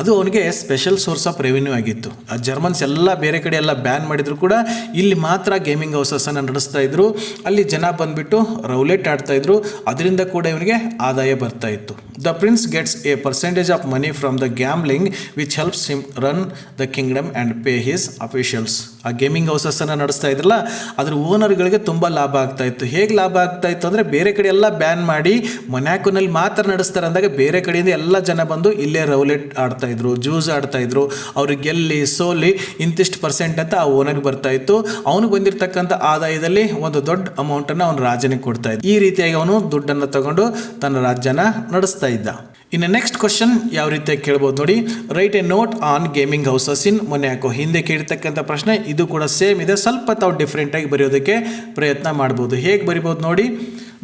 ಅದು ಅವನಿಗೆ ಸ್ಪೆಷಲ್ ಸೋರ್ಸ್ ಆಫ್ ರೆವಿನ್ಯೂ ಆಗಿತ್ತು. ಆ ಜರ್ಮನ್ಸ್ ಎಲ್ಲ ಬೇರೆ ಕಡೆ ಎಲ್ಲ ಬ್ಯಾನ್ ಮಾಡಿದ್ರು ಕೂಡ ಇಲ್ಲಿ ಮಾತ್ರ ಗೇಮಿಂಗ್ ಹೌಸಸ್ಸನ್ನು ನಡೆಸ್ತಾ ಇದ್ರು. ಅಲ್ಲಿ ಜನ ಬಂದ್ಬಿಟ್ಟು ರೌಲೆಟ್ ಆಡ್ತಾ ಇದ್ರು, ಅದರಿಂದ ಕೂಡ ಇವನಿಗೆ ಆದಾಯ ಬರ್ತಾ ಇತ್ತು. The prince gets A percentage of money from the gambling which helps him run the Kingdom and pay his officials. ಆ ಗೇಮಿಂಗ್ ಹೌಸಸ್ಸನ್ನು ನಡೆಸ್ತಾ ಇದ್ರಲ್ಲ, ಅದ್ರ ಓನರ್ಗಳಿಗೆ ತುಂಬ ಲಾಭ ಆಗ್ತಾ ಇತ್ತು. ಹೇಗೆ ಲಾಭ ಆಗ್ತಾ ಇತ್ತು ಅಂದರೆ, ಬೇರೆ ಕಡೆ ಎಲ್ಲ ಬ್ಯಾನ್ ಮಾಡಿ ಮೊನ್ಯಾಕೋನಲ್ಲಿ ಮಾತ್ರ ನಡೆಸ್ತಾರೆ ಅಂದಾಗ ಬೇರೆ ಕಡೆಯಿಂದ ಎಲ್ಲ ಜನ ಬಂದು ಇಲ್ಲೇ ರೌಲೆಟ್ ಆಡ್ತಾ ಇದ್ರು, ಜ್ಯೂಸ್ ಆಡ್ತಾ ಇದ್ರು. ಅವ್ರಿಗೆ ಗೆಲ್ಲಿ ಸೋಲಿ ಇಂತಿಷ್ಟು ಪರ್ಸೆಂಟ್ ಅಂತ ಆ ಓನರ್ಗೆ ಬರ್ತಾ ಇತ್ತು. ಅವನು ಬಂದಿರತಕ್ಕಂಥ ಆದಾಯದಲ್ಲಿ ಒಂದು ದೊಡ್ಡ ಅಮೌಂಟನ್ನು ಅವನು ರಾಜನಿಗೆ ಕೊಡ್ತಾ ಇದ್ದ. ಈ ರೀತಿಯಾಗಿ ಅವನು ದುಡ್ಡನ್ನು ತಗೊಂಡು ತನ್ನ ರಾಜ್ಯನ ನಡೆಸ್ತಾ ಇದ್ದ. ಇನ್ನು ನೆಕ್ಸ್ಟ್ ಕ್ವಶನ್ ಯಾವ ರೀತಿಯಾಗಿ ಕೇಳ್ಬೋದು ನೋಡಿ. Write a note on gaming houses in Monaco. ಹಿಂದೆ ಕೇಳಿರ್ತಕ್ಕಂಥ ಪ್ರಶ್ನೆ ಇದು ಕೂಡ ಸೇಮ್ ಇದೆ, ಸ್ವಲ್ಪ ತಾವು ಡಿಫ್ರೆಂಟಾಗಿ ಬರೆಯೋದಕ್ಕೆ ಪ್ರಯತ್ನ ಮಾಡ್ಬೋದು. ಹೇಗೆ ಬರಿಬೋದು ನೋಡಿ.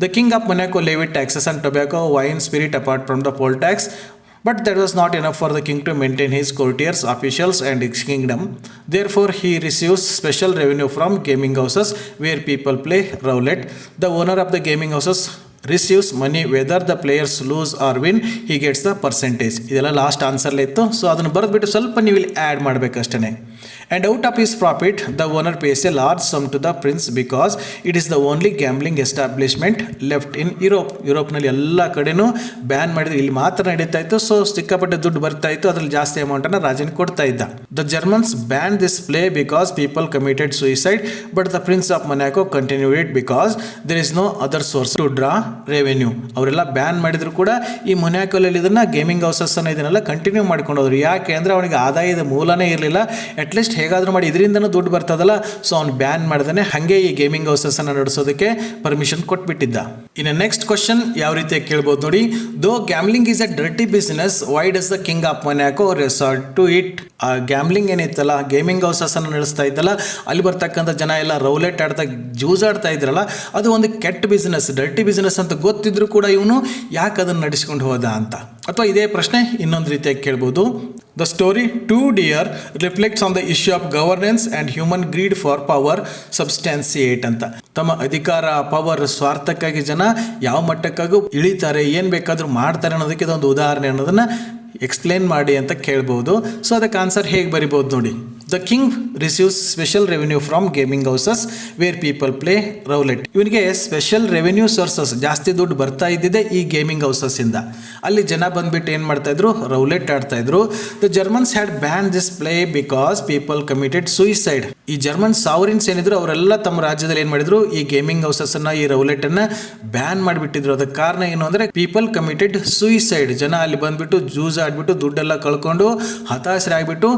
The king of Monaco levied taxes on tobacco, wine, spirit apart from the poll tax. But that was not enough for the king to maintain his courtiers, officials and his kingdom. Therefore, he receives special revenue from gaming houses where people play roulette. The owner of the gaming houses receives money whether the players lose or win, he gets the percentage. ಇದೆಲ್ಲ last ಆನ್ಸರ್ಲೇ ಇತ್ತು. So ಅದನ್ನು ಬರೆದ್ಬಿಟ್ಟು ಸ್ವಲ್ಪ ನೀವು ಇಲ್ಲಿ add ಮಾಡಬೇಕಷ್ಟೇ. And out of his profit, the owner pays a large sum to the prince because it is the only gambling establishment left in Europe. ಯುರೋಪ್ನಲ್ಲಿ ಎಲ್ಲ ಕಡೆನೂ ban ಮಾಡಿದ್ರು, ಇಲ್ಲಿ ಮಾತ್ರ ನಡೀತಾ ಇತ್ತು. ಸೊ ಸಿಕ್ಕಾಪಟ್ಟೆ ದುಡ್ಡು ಬರ್ತಾ ಇತ್ತು, ಅದ್ರಲ್ಲಿ ಜಾಸ್ತಿ ಅಮೌಂಟನ್ನು ರಾಜನಿಗೆ ಕೊಡ್ತಾ ಇದ್ದ. The Germans ban this play because people committed suicide, but the prince of Monaco continued it because there is no other source to draw revenue. ಅವರೆಲ್ಲ ಬ್ಯಾನ್ ಮಾಡಿದ್ರು ಕೂಡ ಈ ಮೊನ್ಯಾಕೋಲಲ್ಲಿ ಇದನ್ನು ಗೇಮಿಂಗ್ ಹೌಸಸ್ ಅನ್ನು ಇದನ್ನೆಲ್ಲ ಕಂಟಿನ್ಯೂ ಮಾಡ್ಕೊಂಡು ಹೋದ್ರು. ಯಾಕೆ ಅಂದರೆ ಅವನಿಗೆ ಆದಾಯದ ಮೂಲನೇ ಇರಲಿಲ್ಲ. ಅಟ್ಲೀಸ್ಟ್ ಹೇಗಾದರೂ ಮಾಡಿ ಇದರಿಂದನೂ ದುಡ್ಡು ಬರ್ತದಲ್ಲ, ಸೊ ಅವ್ನು ಬ್ಯಾನ್ ಮಾಡ್ದೇ ಹಾಗೆ ಈ ಗೇಮಿಂಗ್ ಹೌಸಸ್ ಅನ್ನು ನಡೆಸೋದಕ್ಕೆ ಪರ್ಮಿಷನ್ ಕೊಟ್ಬಿಟ್ಟಿದ್ದ. ಇನ್ನು ನೆಕ್ಸ್ಟ್ ಕ್ವಶನ್ ಯಾವ ರೀತಿಯಾಗಿ ಕೇಳ್ಬೋದು ನೋಡಿ. Though gambling is a dirty business, why does the king of Monaco resort to it. ಆ ಗ್ಯಾಮ್ಲಿಂಗ್ ಏನಿತ್ತಲ್ಲ, ಗೇಮಿಂಗ್ ಹೌಸಸ್ ಅನ್ನು ನಡೆಸ್ತಾ ಇದ್ದಲ್ಲ, ಅಲ್ಲಿ ಬರ್ತಕ್ಕಂಥ ಜನ ಎಲ್ಲ ರೌಲೆಟ್ ಆಡ್ತಾ ಜ್ಯೂಸ್ ಆಡ್ತಾ ಇದ್ರಲ್ಲ, ಅದು ಒಂದು ಕೆಟ್ಟ ಬಿಸ್ನೆಸ್, ಡರ್ಟಿ ಬಿಸ್ನೆಸ್ ಅಂತ ಗೊತ್ತಿದ್ರು ಕೂಡ ಇವನು ಯಾಕೆ ಅದನ್ನು ನಡೆಸ್ಕೊಂಡು ಹೋದ ಅಂತ. ಅಥವಾ ಇದೇ ಪ್ರಶ್ನೆ ಇನ್ನೊಂದು ರೀತಿಯಾಗಿ ಕೇಳ್ಬೋದು. The story Two Deer reflects on the issue of governance and human greed for power substantiate ಅಂತ. ತಮ್ಮ ಅಧಿಕಾರ, ಪವರ್, ಸ್ವಾರ್ಥಕ್ಕಾಗಿ ಜನ ಯಾವ ಮಟ್ಟಕ್ಕಾಗೂ ಇಳಿತಾರೆ, ಏನು ಬೇಕಾದರೂ ಮಾಡ್ತಾರೆ ಅನ್ನೋದಕ್ಕೆ ಇದೊಂದು ಉದಾಹರಣೆ ಅನ್ನೋದನ್ನು ಎಕ್ಸ್ಪ್ಲೇನ್ ಮಾಡಿ ಅಂತ ಕೇಳ್ಬೋದು. ಸೊ ಅದಕ್ಕೆ ಆನ್ಸರ್ ಹೇಗೆ ಬರಿಬೋದು ನೋಡಿ. The king receives special revenue from gaming houses where people play roulette. ಇವನಿಗೆ ಸ್ಪೆಷಲ್ ರೆವೆನ್ಯೂ ಸೋರ್ಸಸ್, ಜಾಸ್ತಿ ದುಡ್ಡು ಬರ್ತಾ ಇದ್ದಿದೆ ಈ ಗೇಮಿಂಗ್ ಹೌಸಸ್ ಇಂದ. ಅಲ್ಲಿ ಜನ ಬಂದ್ಬಿಟ್ಟು ಏನು ಮಾಡ್ತಾ ಇದ್ರು, ರೌಲೆಟ್ ಆಡ್ತಾ ಇದ್ರು. The Germans had ban this play because people committed suicide. ಈ ಜರ್ಮನ್ ಸಾವರಿನ್ಸ್ ಏನಿದ್ರು ಅವರೆಲ್ಲ ತಮ್ಮ ರಾಜ್ಯದಲ್ಲಿ ಏನು ಮಾಡಿದ್ರು, ಈ ಗೇಮಿಂಗ್ ಹೌಸಸ್ ಅನ್ನ, ಈ ರೌಲೆಟ್ ಅನ್ನ ಬ್ಯಾನ್ ಮಾಡಿಬಿಟ್ಟಿದ್ರು. ಅದಕ್ಕೆ ಕಾರಣ ಏನು ಅಂದರೆ ಪೀಪಲ್ ಕಮಿಟೆಡ್ ಸುಯಿಸೈಡ್. ಜನ ಅಲ್ಲಿ ಬಂದ್ಬಿಟ್ಟು ಜ್ಯೂಸ್ ಆಡ್ಬಿಟ್ಟು ದುಡ್ಡೆಲ್ಲ ಕಳ್ಕೊಂಡು ಹತಾಶರಾಗ್ಬಿಟ್ಟು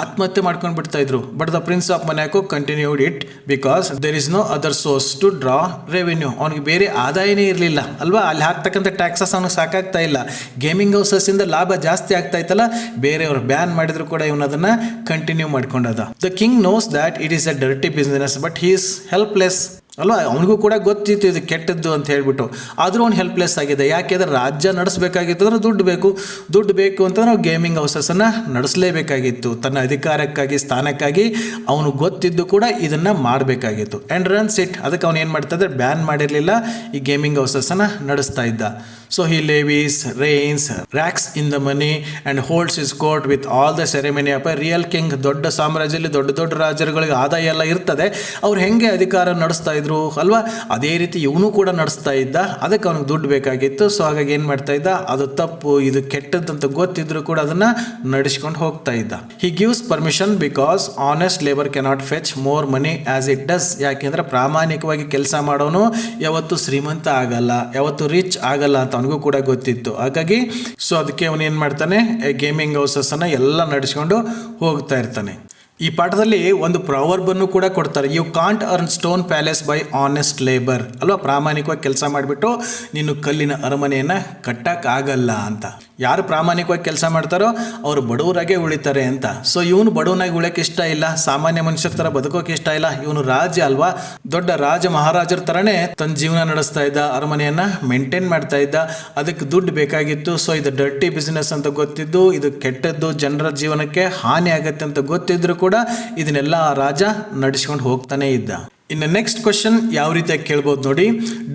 ಆತ್ಮಹತ್ಯೆ ಮಾಡ್ಕೊಂಡು ಬಿಡ್ತಾ ಇದ್ರು. But the prince of Monaco continued it because there is no other source to draw revenue. ಅವನಿಗೆ ಬೇರೆ ಆದಾಯನೇ ಇರಲಿಲ್ಲ ಅಲ್ವಾ, ಅಲ್ಲಿ ಹಾಕ್ತಕ್ಕಂಥ ಟ್ಯಾಕ್ಸಸ್ ಅವನಿಗೆ ಸಾಕಾಗ್ತಾ ಇಲ್ಲ. ಗೇಮಿಂಗ್ ಹೌಸಸ್ ಇಂದ ಲಾಭ ಜಾಸ್ತಿ ಆಗ್ತಾ ಇತ್ತಲ್ಲ, ಬೇರೆಯವರು ಬ್ಯಾನ್ ಮಾಡಿದ್ರು ಕೂಡ ಇವನು ಅದನ್ನ ಕಂಟಿನ್ಯೂ ಮಾಡ್ಕೊಂಡದ. The king knows that it is a dirty business but he is helpless ಅಲ್ವಾ. ಅವನಿಗೂ ಕೂಡ ಗೊತ್ತಿತ್ತು ಇದು ಕೆಟ್ಟದ್ದು ಅಂತ ಹೇಳ್ಬಿಟ್ಟು, ಆದರೂ ಅವ್ನು ಹೆಲ್ಪ್ಲೆಸ್ ಆಗಿದೆ. ಯಾಕೆಂದ್ರೆ ರಾಜ್ಯ ನಡೆಸಬೇಕಾಗಿತ್ತು ಅಂದ್ರೆ ದುಡ್ಡು ಬೇಕು ಅಂತಂದ್ರೆ ನಾವು ಗೇಮಿಂಗ್ ಹೌಸಸ್ಸನ್ನು ನಡೆಸಲೇಬೇಕಾಗಿತ್ತು. ತನ್ನ ಅಧಿಕಾರಕ್ಕಾಗಿ, ಸ್ಥಾನಕ್ಕಾಗಿ ಅವನು ಗೊತ್ತಿದ್ದು ಕೂಡ ಇದನ್ನು ಮಾಡಬೇಕಾಗಿತ್ತು. And runs it. ಅದಕ್ಕೆ ಅವನು ಏನು ಮಾಡ್ತಾ ಇದ್ದ, ಬ್ಯಾನ್ ಮಾಡಿರಲಿಲ್ಲ, ಈ ಗೇಮಿಂಗ್ ಹೌಸಸ್ಸನ್ನು ನಡೆಸ್ತಾ ಇದ್ದ. So he levies, reigns, racks in the money and holds his court with all the ceremony of a real king. ದೊಡ್ಡ ಸಾಮ್ರಾಜ್ಯದಲ್ಲಿ ದೊಡ್ಡ ರಾಜರುಗಳಿಗೆ ಆದಾಯ ಎಲ್ಲ ಇರ್ತದೆ, ಅವ್ರು ಹೆಂಗೆ ಅಧಿಕಾರ ನಡೆಸ್ತಾ ಇದ್ರು ಅಲ್ವಾ, ಅದೇ ರೀತಿ ಇವನು ಕೂಡ ನಡೆಸ್ತಾ ಇದ್ದ. ಅದಕ್ಕೆ ಅವನಿಗೆ ದುಡ್ಡು ಬೇಕಾಗಿತ್ತು. ಸೊ ಹಾಗಾಗಿ ಏನು ಮಾಡ್ತಾ ಇದ್ದ, ಅದು ತಪ್ಪು, ಇದು ಕೆಟ್ಟದ್ದಂತ ಗೊತ್ತಿದ್ರು ಕೂಡ ಅದನ್ನು ನಡೆಸ್ಕೊಂಡು ಹೋಗ್ತಾ ಇದ್ದ. He gives permission because honest labour cannot fetch more money as it does. ಯಾಕೆಂದ್ರೆ ಪ್ರಾಮಾಣಿಕವಾಗಿ ಕೆಲಸ ಮಾಡೋನು ಯಾವತ್ತು ಶ್ರೀಮಂತ ಆಗಲ್ಲ, ಯಾವತ್ತು ರಿಚ್ ಆಗಲ್ಲ ಅಂತ ಅವನಿಗೂ ಕೂಡ ಗೊತ್ತಿತ್ತು. ಹಾಗಾಗಿ ಸೊ ಅದಕ್ಕೆ ಅವನು ಏನು ಮಾಡ್ತಾನೆ, ಗೇಮಿಂಗ್ ಹೌಸಸ್ಸನ್ನು ಎಲ್ಲ ನಡೆಸ್ಕೊಂಡು ಹೋಗ್ತಾ ಇರ್ತಾನೆ. ಈ ಪಾಠದಲ್ಲಿ ಒಂದು ಪ್ರಾವರ್ಬನ್ನು ಕೂಡ ಕೊಡ್ತಾರೆ. You can't earn stone palace by honest labour ಅಲ್ವಾ. ಪ್ರಾಮಾಣಿಕವಾಗಿ ಕೆಲಸ ಮಾಡಿಬಿಟ್ಟು ನೀನು ಕಲ್ಲಿನ ಅರಮನೆಯನ್ನು ಕಟ್ಟಕ್ಕಾಗಲ್ಲ ಅಂತ. ಯಾರು ಪ್ರಾಮಾಣಿಕವಾಗಿ ಕೆಲಸ ಮಾಡ್ತಾರೋ ಅವರು ಬಡವರಾಗೆ ಉಳಿತಾರೆ ಅಂತ. ಸೊ ಇವನು ಬಡವನಾಗಿ ಉಳಿಯೋಕೆ ಇಷ್ಟ ಇಲ್ಲ, ಸಾಮಾನ್ಯ ಮನುಷ್ಯರ ಥರ ಬದುಕೋಕೆ ಇಷ್ಟ ಇಲ್ಲ. ಇವನು ರಾಜ ಅಲ್ವಾ, ದೊಡ್ಡ ರಾಜ ಮಹಾರಾಜರ ಥರನೇ ತನ್ನ ಜೀವನ ನಡೆಸ್ತಾ ಇದ್ದ, ಅರಮನೆಯನ್ನು ಮೇಂಟೈನ್ ಮಾಡ್ತಾ ಇದ್ದ. ಅದಕ್ಕೆ ದುಡ್ಡು ಬೇಕಾಗಿತ್ತು. ಸೊ ಇದು ಡರ್ಟಿ ಬಿಸ್ನೆಸ್ ಅಂತ ಗೊತ್ತಿದ್ದು, ಇದು ಕೆಟ್ಟದ್ದು, ಜನರ ಜೀವನಕ್ಕೆ ಹಾನಿ ಆಗತ್ತೆ ಅಂತ ಗೊತ್ತಿದ್ರು ಕೂಡ ಇದನ್ನೆಲ್ಲ ರಾಜ ನಡೆಸ್ಕೊಂಡು ಹೋಗ್ತಾನೆ ಇದ್ದ. ಇನ್ನು ನೆಕ್ಸ್ಟ್ ಕ್ವಶನ್ ಯಾವ ರೀತಿಯಾಗಿ ಕೇಳ್ಬೋದು ನೋಡಿ.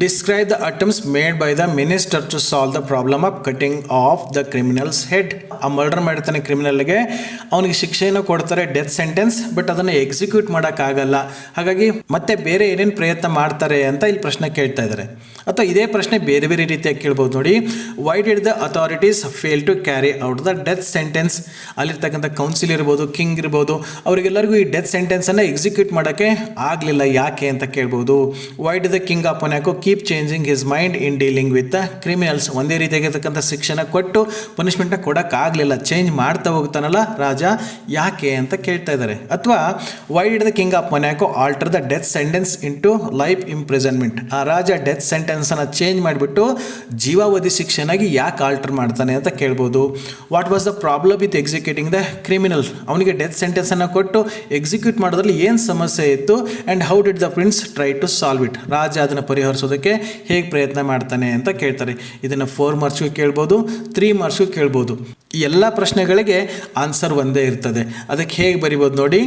Describe the attempts made by the minister to solve the problem of cutting off the criminal's head. ಆ ಮರ್ಡರ್ ಮಾಡಿರ್ತಾನೆ ಕ್ರಿಮಿನಲ್ಗೆ, ಅವನಿಗೆ ಶಿಕ್ಷೆಯನ್ನು ಕೊಡ್ತಾರೆ, ಡೆತ್ ಸೆಂಟೆನ್ಸ್, ಬಟ್ ಅದನ್ನು ಎಕ್ಸಿಕ್ಯೂಟ್ ಮಾಡೋಕ್ಕಾಗಲ್ಲ. ಹಾಗಾಗಿ ಮತ್ತೆ ಬೇರೆ ಏನೇನು ಪ್ರಯತ್ನ ಮಾಡ್ತಾರೆ ಅಂತ ಇಲ್ಲಿ ಪ್ರಶ್ನೆ ಕೇಳ್ತಾ ಇದ್ದಾರೆ. ಅಥವಾ ಇದೇ ಪ್ರಶ್ನೆ ಬೇರೆ ಬೇರೆ ರೀತಿಯಾಗಿ ಕೇಳ್ಬೋದು ನೋಡಿ. Why did the authorities fail to carry out the death sentence? ಅಲ್ಲಿರ್ತಕ್ಕಂಥ ಕೌನ್ಸಿಲ್ ಇರ್ಬೋದು, ಕಿಂಗ್ ಇರ್ಬೋದು, ಅವರಿಗೆಲ್ಲರಿಗೂ ಈ ಡೆತ್ ಸೆಂಟೆನ್ಸನ್ನು ಎಕ್ಸಿಕ್ಯೂಟ್ ಮಾಡೋಕ್ಕೆ ಆಗಲಿಲ್ಲ, ಯಾಕೆ ಅಂತ ಕೇಳ್ಬೋದು. Why did the king of Monaco keep changing his mind in dealing with the criminals? ಒಂದೇ ರೀತಿಯಾಗಿರ್ತಕ್ಕಂಥ ಶಿಕ್ಷಣ ಕೊಟ್ಟು ಪನಿಷ್ಮೆಂಟ್ನ ಕೊಡೋಕ್ಕಾಗಲಿಲ್ಲ, ಚೇಂಜ್ ಮಾಡ್ತಾ ಹೋಗ್ತಾನಲ್ಲ ರಾಜ, ಯಾಕೆ ಅಂತ ಕೇಳ್ತಾ ಇದ್ದಾರೆ. ಅಥವಾ why did the king of Monaco alter the death sentence into life imprisonment? ಆ ರಾಜ ಡೆತ್ ಸೆಂಟೆನ್ಸನ್ನು ಚೇಂಜ್ ಮಾಡಿಬಿಟ್ಟು ಜೀವಾವಧಿ ಶಿಕ್ಷೆನಾಗಿ ಯಾಕೆ ಆಲ್ಟರ್ ಮಾಡ್ತಾನೆ ಅಂತ ಕೇಳ್ಬೋದು. What was the problem with executing the criminal? ಅವನಿಗೆ ಡೆತ್ ಸೆಂಟೆನ್ಸನ್ನು ಕೊಟ್ಟು ಎಕ್ಸಿಕ್ಯೂಟ್ ಮಾಡೋದ್ರಲ್ಲಿ ಏನು ಸಮಸ್ಯೆ ಇತ್ತು, and how did the prince try to solve it? ರಾಜ ಅದನ್ನು ಪರಿಹರಿಸೋದಕ್ಕೆ ಹೇಗೆ ಪ್ರಯತ್ನ ಮಾಡ್ತಾನೆ ಅಂತ ಕೇಳ್ತಾರೆ. ಇದನ್ನು 4 ಮಾರ್ಕ್ಸ್ಗೂ ಕೇಳ್ಬೋದು, 3 ಮಾರ್ಕ್ಸ್ಗೂ ಕೇಳ್ಬೋದು. ಈ ಎಲ್ಲ ಪ್ರಶ್ನೆಗಳಿಗೆ ಆನ್ಸರ್ ಒಂದೇ ಇರ್ತದೆ. ಅದಕ್ಕೆ ಹೇಗೆ ಬರಿಬೋದು ನೋಡಿ.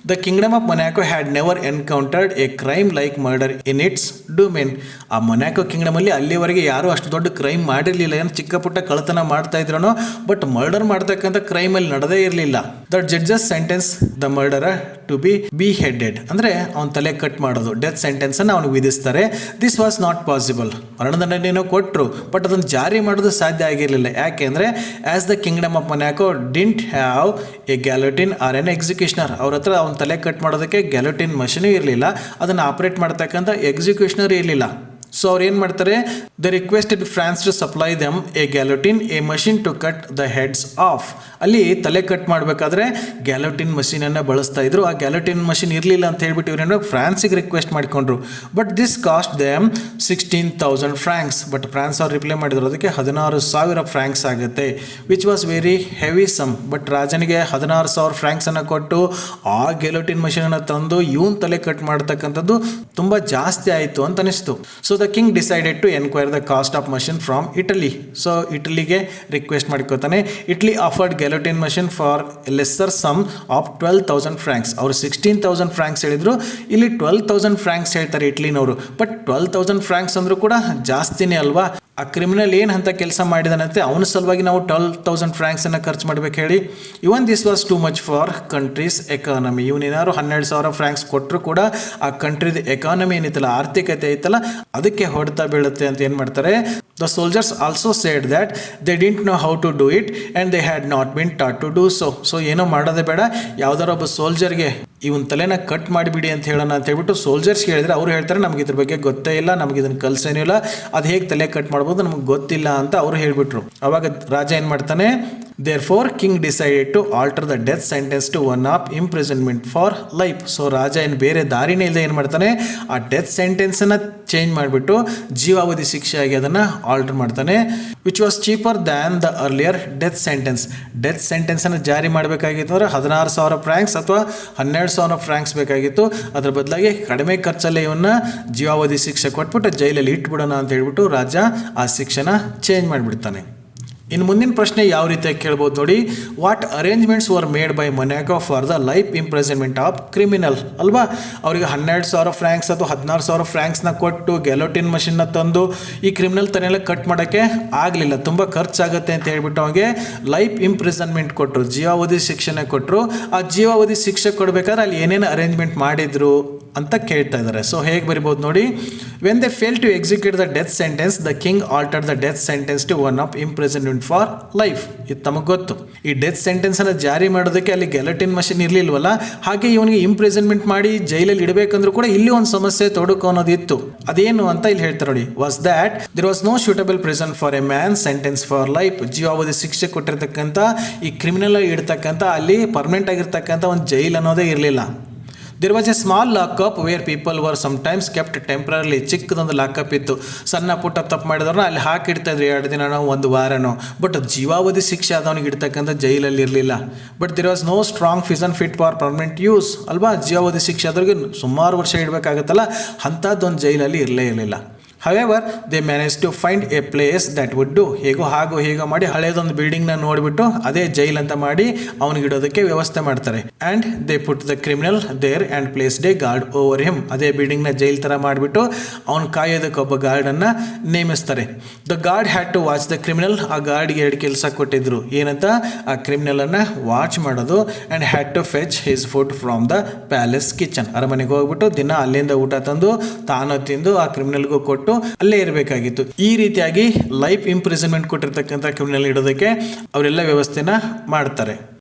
The kingdom of Monaco had never encountered a crime like murder in its domain. ಆ ಮೊನಾಕೋ ಕಿಂಗ್ಡಮಲ್ಲಿ ಅಲ್ಲಿವರೆಗೆ ಯಾರೂ ಅಷ್ಟು ದೊಡ್ಡ ಕ್ರೈಮ್ ಮಾಡಿರಲಿಲ್ಲ. ಏನು ಚಿಕ್ಕ ಪುಟ್ಟ ಕಳ್ಳತನ ಮಾಡ್ತಾ ಇದ್ರೂ, ಬಟ್ ಮರ್ಡರ್ ಮಾಡ್ತಕ್ಕಂಥ ಕ್ರೈಮಲ್ಲಿ ನಡೆದೇ ಇರಲಿಲ್ಲ. The judges sentence the murderer to be headed, ಅಂದರೆ ಅವನ ತಲೆ ಕಟ್ ಮಾಡೋದು, ಡೆತ್ ಸೆಂಟೆನ್ಸನ್ನು ಅವನಿಗೆ ವಿಧಿಸ್ತಾರೆ. This was not possible. ಮರಣದಂಡನೆಯನ್ನು ಕೊಟ್ಟರು, ಬಟ್ ಅದನ್ನು ಜಾರಿ ಮಾಡೋದು ಸಾಧ್ಯ ಆಗಿರಲಿಲ್ಲ. ಯಾಕೆಂದರೆ as the kingdom of Monaco didn't have a guillotine or an executioner. ಅವ್ರ ಹತ್ರ ಅವನ ತಲೆ ಕಟ್ ಮಾಡೋದಕ್ಕೆ ಗ್ಯಾಲೋಟಿನ್ ಮಷೀನೂ ಇರಲಿಲ್ಲ, ಅದನ್ನು ಆಪರೇಟ್ ಮಾಡ್ತಕ್ಕಂಥ ಎಕ್ಸಿಕ್ಯೂಷನರ್ ಇರಲಿಲ್ಲ. ಸೊ ಅವ್ರು ಏನು ಮಾಡ್ತಾರೆ, they requested France to supply them a guillotine, a machine to cut the heads off. ಅಲ್ಲಿ ತಲೆ ಕಟ್ ಮಾಡಬೇಕಾದ್ರೆ ಗ್ಯಾಲೋಟಿನ್ ಮಷೀನನ್ನು ಬಳಸ್ತಾ ಇದ್ರು. ಆ ಗ್ಯಾಲೋಟಿನ್ ಮಷಿನ್ ಇರಲಿಲ್ಲ ಅಂತ ಹೇಳ್ಬಿಟ್ಟು ಇವ್ರೇನೋ ಫ್ರಾನ್ಸಿಗೆ ರಿಕ್ವೆಸ್ಟ್ ಮಾಡಿಕೊಂಡ್ರು. But this cost them 16,000 francs. But France ಅವ್ರು ರಿಪ್ಲೈ ಮಾಡಿದ್ರು, ಅದಕ್ಕೆ 16,000 ಫ್ರಾಂಕ್ಸ್ ಆಗುತ್ತೆ, which was very heavy sum. But ರಾಜನಿಗೆ 16,000 ಫ್ರಾಂಕ್ಸನ್ನು ಕೊಟ್ಟು ಆ ಗ್ಯಾಲೋಟಿನ್ ಮಷೀನನ್ನು ತಂದು ಇವನ್ ತಲೆ ಕಟ್ ಮಾಡ್ತಕ್ಕಂಥದ್ದು ತುಂಬ ಜಾಸ್ತಿ ಆಯಿತು ಅಂತ ಅನಿಸ್ತು. So the king decided to enquire the cost of machine from Italy. So ಇಟಲಿಗೆ ರಿಕ್ವೆಸ್ಟ್ ಮಾಡ್ಕೋತಾನೆ. Italy offered guillotine machine for lesser sum of 12,000 francs. ಅವರು 16,000 ಫ್ರಾಂಕ್ಸ್ ಹೇಳಿದ್ರು, ಇಲ್ಲಿ 12,000 ಫ್ರಾಂಕ್ಸ್ ಹೇಳ್ತಾರೆ ಇಟ್ಲಿನವರು. ಬಟ್ 12,000 ಫ್ರಾಂಕ್ಸ್ ಅಂದರೂ ಕೂಡ ಜಾಸ್ತಿನೇ ಅಲ್ವಾ. ಆ ಕ್ರಿಮಿನಲ್ ಏನು ಅಂತ ಕೆಲಸ ಮಾಡಿದಾನಂತೆ, ಅವನ ಸಲುವಾಗಿ ನಾವು 12,000 ಫ್ರಾಂಕ್ಸನ್ನು ಖರ್ಚು ಮಾಡ್ಬೇಕು ಹೇಳಿ. Even this was too much for country's economy. ಇವನೇನಾದ್ರು 12,000 ಫ್ರಾಂಕ್ಸ್ ಕೊಟ್ಟರು ಕೂಡ ಆ ಕಂಟ್ರಿದ ಎಕಾನಮಿ ಏನಿತ್ತಲ್ಲ, ಆರ್ಥಿಕತೆ ಐತಲ್ಲ, ಅದಕ್ಕೆ ಹೊಡೆತ ಬೀಳುತ್ತೆ ಅಂತ ಏನು ಮಾಡ್ತಾರೆ. The soldiers also said that they didn't know how to do it and they had not been taught to do so. So ಏನೋ ಮಾಡೋದೇ ಬೇಡ, ಯಾವ್ದಾರ ಒಬ್ಬ ಸೋಲ್ಜರ್ಗೆ ಇವನ್ ತಲೆನ ಕಟ್ ಮಾಡಿಬಿಡಿ ಅಂತ ಹೇಳೋಣ ಅಂತ ಹೇಳ್ಬಿಟ್ಟು ಸೋಲ್ಜರ್ಸ್ ಹೇಳಿದ್ರೆ, ಅವ್ರು ಹೇಳ್ತಾರೆ ನಮ್ಗೆ ಇದ್ರ ಬಗ್ಗೆ ಗೊತ್ತೇ ಇಲ್ಲ, ನಮ್ಗೆ ಇದನ್ನು ಕಲ್ಸೇನೂ ಇಲ್ಲ, ಅದು ಹೇಗೆ ತಲೆ ಕಟ್ ಮಾಡ್ಬೋದು ನಮ್ಗೆ ಗೊತ್ತಿಲ್ಲ ಅಂತ ಅವರು ಹೇಳಿಬಿಟ್ರು. ಅವಾಗ ರಾಜ ಏನು ಮಾಡ್ತಾನೆ, therefore king decided to alter the death sentence to 1 of imprisonment for life. So ರಾಜ ಏನು ಬೇರೆ ದಾರಿನೇ ಇಲ್ಲದೆ ಏನು ಮಾಡ್ತಾನೆ, ಆ ಡೆತ್ ಸೆಂಟೆನ್ಸನ್ನು ಚೇಂಜ್ ಮಾಡಿಬಿಟ್ಟು ಜೀವಾವಧಿ ಶಿಕ್ಷೆಯಾಗಿ ಅದನ್ನು ಆಲ್ಟರ್ ಮಾಡ್ತಾನೆ. Which was cheaper than the earlier death sentence. Death ಸೆಂಟೆನ್ಸನ್ನು ಜಾರಿ ಮಾಡಬೇಕಾಗಿತ್ತು ಅಂದರೆ 16,000 ಫ್ರಾಂಕ್ಸ್ ಅಥವಾ 12,000 ಫ್ರಾಂಕ್ಸ್ ಬೇಕಾಗಿತ್ತು. ಅದರ ಬದಲಾಗಿ ಕಡಿಮೆ ಖರ್ಚಲ್ಲೇ ಇವನ್ನ ಜೀವಾವಧಿ ಶಿಕ್ಷೆ ಕೊಟ್ಬಿಟ್ಟು ಜೈಲಲ್ಲಿ ಇಟ್ಬಿಡೋಣ ಅಂತ ಹೇಳ್ಬಿಟ್ಟು ರಾಜ ಆ ಶಿಕ್ಷೆನ ಚೇಂಜ್ ಮಾಡಿಬಿಡ್ತಾನೆ. ಇನ್ನು ಮುಂದಿನ ಪ್ರಶ್ನೆ ಯಾವ ರೀತಿಯಾಗಿ ಕೇಳ್ಬೋದು ನೋಡಿ. What arrangements var made by Monaco for the life imprisonment of criminal? ಅಲ್ವಾ, ಅವರಿಗೆ 12,000 ಫ್ರಾಂಕ್ಸ್ ಅಥವಾ 16,000 ಫ್ರಾಂಕ್ಸ್ನ ಕೊಟ್ಟು ಗ್ಯಾಲೋಟಿನ್ ಮಷಿನ್ನ ತಂದು ಈ ಕ್ರಿಮಿನಲ್ ತನೆಲ್ಲ ಕಟ್ ಮಾಡೋಕ್ಕೆ ಆಗಲಿಲ್ಲ, ತುಂಬ ಖರ್ಚಾಗುತ್ತೆ ಅಂತ ಹೇಳ್ಬಿಟ್ಟು ಅವನಿಗೆ ಲೈಫ್ ಇಂಪ್ರಿಸನ್ಮೆಂಟ್ ಕೊಟ್ಟರು, ಜೀವಾವಧಿ ಶಿಕ್ಷೆನ ಕೊಟ್ಟರು. ಆ ಜೀವಾವಧಿ ಶಿಕ್ಷೆ ಕೊಡಬೇಕಾದ್ರೆ ಅಲ್ಲಿ ಏನೇನು ಅರೇಂಜ್ಮೆಂಟ್ ಮಾಡಿದ್ರು ಅಂತ ಕೇಳ್ತಾ ಇದ್ದಾರೆ. ಸೊ ಹೇಗೆ ಬರಿಬೋದು ನೋಡಿ. When they fail to execute the death sentence the king altered the death sentence to 1 of imprisonment for life. ಇದು ತಮಗೆ ಗೊತ್ತು. ಈ ಡೆತ್ ಸೆಂಟೆನ್ಸನ್ನು ಜಾರಿ ಮಾಡೋದಕ್ಕೆ ಅಲ್ಲಿ ಗ್ಯಾಲೋಟಿನ್ ಮಷಿನ್ ಇರಲಿಲ್ವಲ್ಲ, ಹಾಗೆ ಇವನಿಗೆ ಇಂಪ್ರಿಸನ್ಮೆಂಟ್ ಮಾಡಿ ಜೈಲಲ್ಲಿ ಇಡಬೇಕಂದ್ರೂ ಕೂಡ ಇಲ್ಲಿ ಒಂದು ಸಮಸ್ಯೆ ತೊಡಕು ಅನ್ನೋದು ಇತ್ತು. ಅದೇನು ಅಂತ ಇಲ್ಲಿ ಹೇಳ್ತಾರೆ ನೋಡಿ. Was that there was no suitable prison for a man sentence for life. ಜೀವಾವಧಿ ಶಿಕ್ಷೆ ಕೊಟ್ಟಿರ್ತಕ್ಕಂಥ ಈ ಕ್ರಿಮಿನಲ್ ಇಡ್ತಕ್ಕಂಥ ಅಲ್ಲಿ ಪರ್ಮನೆಂಟ್ ಆಗಿರ್ತಕ್ಕಂಥ ಒಂದು ಜೈಲ್ ಅನ್ನೋದೇ ಇರಲಿಲ್ಲ. There was a small lockup where people were sometimes kept temporarily. ಚಿಕ್ಕದೊಂದು ಲಾಕಪ್ ಇತ್ತು, ಸಣ್ಣ ಪುಟ್ಟ ತಪ್ಪು ಮಾಡಿದವ್ರನ್ನ ಅಲ್ಲಿ ಹಾಕಿಡ್ತಾಯಿದ್ರು 2 ದಿನನೋ 1 ವಾರನೋ. ಬಟ್ ಜೀವಾವಧಿ ಶಿಕ್ಷೆ ಆದವನಿಗೆ ಇಡ್ತಕ್ಕಂಥ ಜೈಲಲ್ಲಿ ಇರಲಿಲ್ಲ. But there was no strong prison fit for permanent use. ಅಲ್ವಾ, ಜೀವಾವಧಿ ಶಿಕ್ಷೆ ಆದವ್ರಿಗೆ ಸುಮಾರು ವರ್ಷ ಇಡಬೇಕಾಗತ್ತಲ್ಲ, ಅಂಥದ್ದೊಂದು ಜೈಲಲ್ಲಿ ಇರಲೇ ಇರಲಿಲ್ಲ. However they manage to find a place that would do. ಹೇಗೋ ಮಾಡಿ ಹಳೇದೊಂದು ಬಿಲ್ಡಿಂಗ್ನ ನೋಡಿಬಿಟ್ಟು ಅದೇ ಜೈಲ್ ಅಂತ ಮಾಡಿ ಅವನಿಗಿಡೋದಕ್ಕೆ ವ್ಯವಸ್ಥೆ ಮಾಡ್ತಾರೆ. And they put the criminal there and place the guard over him. ಅದೇ ಬಿಲ್ಡಿಂಗ್ನ ಜೈಲ್ ಥರ ಮಾಡಿಬಿಟ್ಟು ಅವನು ಕಾಯೋದಕ್ಕೆ ಒಬ್ಬ ಗಾರ್ಡನ್ನು ನೇಮಿಸ್ತಾರೆ. The guard had to watch the criminal. ಆ ಗಾರ್ಡ್ಗೆ 2 ಕೆಲಸ ಕೊಟ್ಟಿದ್ರು. ಏನಂತ? ಆ ಕ್ರಿಮಿನಲನ್ನು ವಾಚ್ ಮಾಡೋದು. And had to fetch his food from the palace kitchen. ಅರಮನೆಗೆ ಹೋಗ್ಬಿಟ್ಟು ದಿನ ಅಲ್ಲಿಂದ ಊಟ ತಂದು ತಾನು ತಿಂದು ಆ ಕ್ರಿಮಿನಲ್ಗೂ ಕೊಟ್ಟು ಅಲ್ಲೇ ಇರಬೇಕಾಗಿತ್ತು. ಈ ರೀತಿಯಾಗಿ ಲೈಫ್ ಇಂಪ್ರಿಸನ್ಮೆಂಟ್ ಕೊಟ್ಟಿರ್ತಕ್ಕಂಥ ಕ್ರಿಮಿನಲ್ ಇಡೋದಕ್ಕೆ ಅವರೆಲ್ಲ ವ್ಯವಸ್ಥೆನ ಮಾಡ್ತಾರೆ.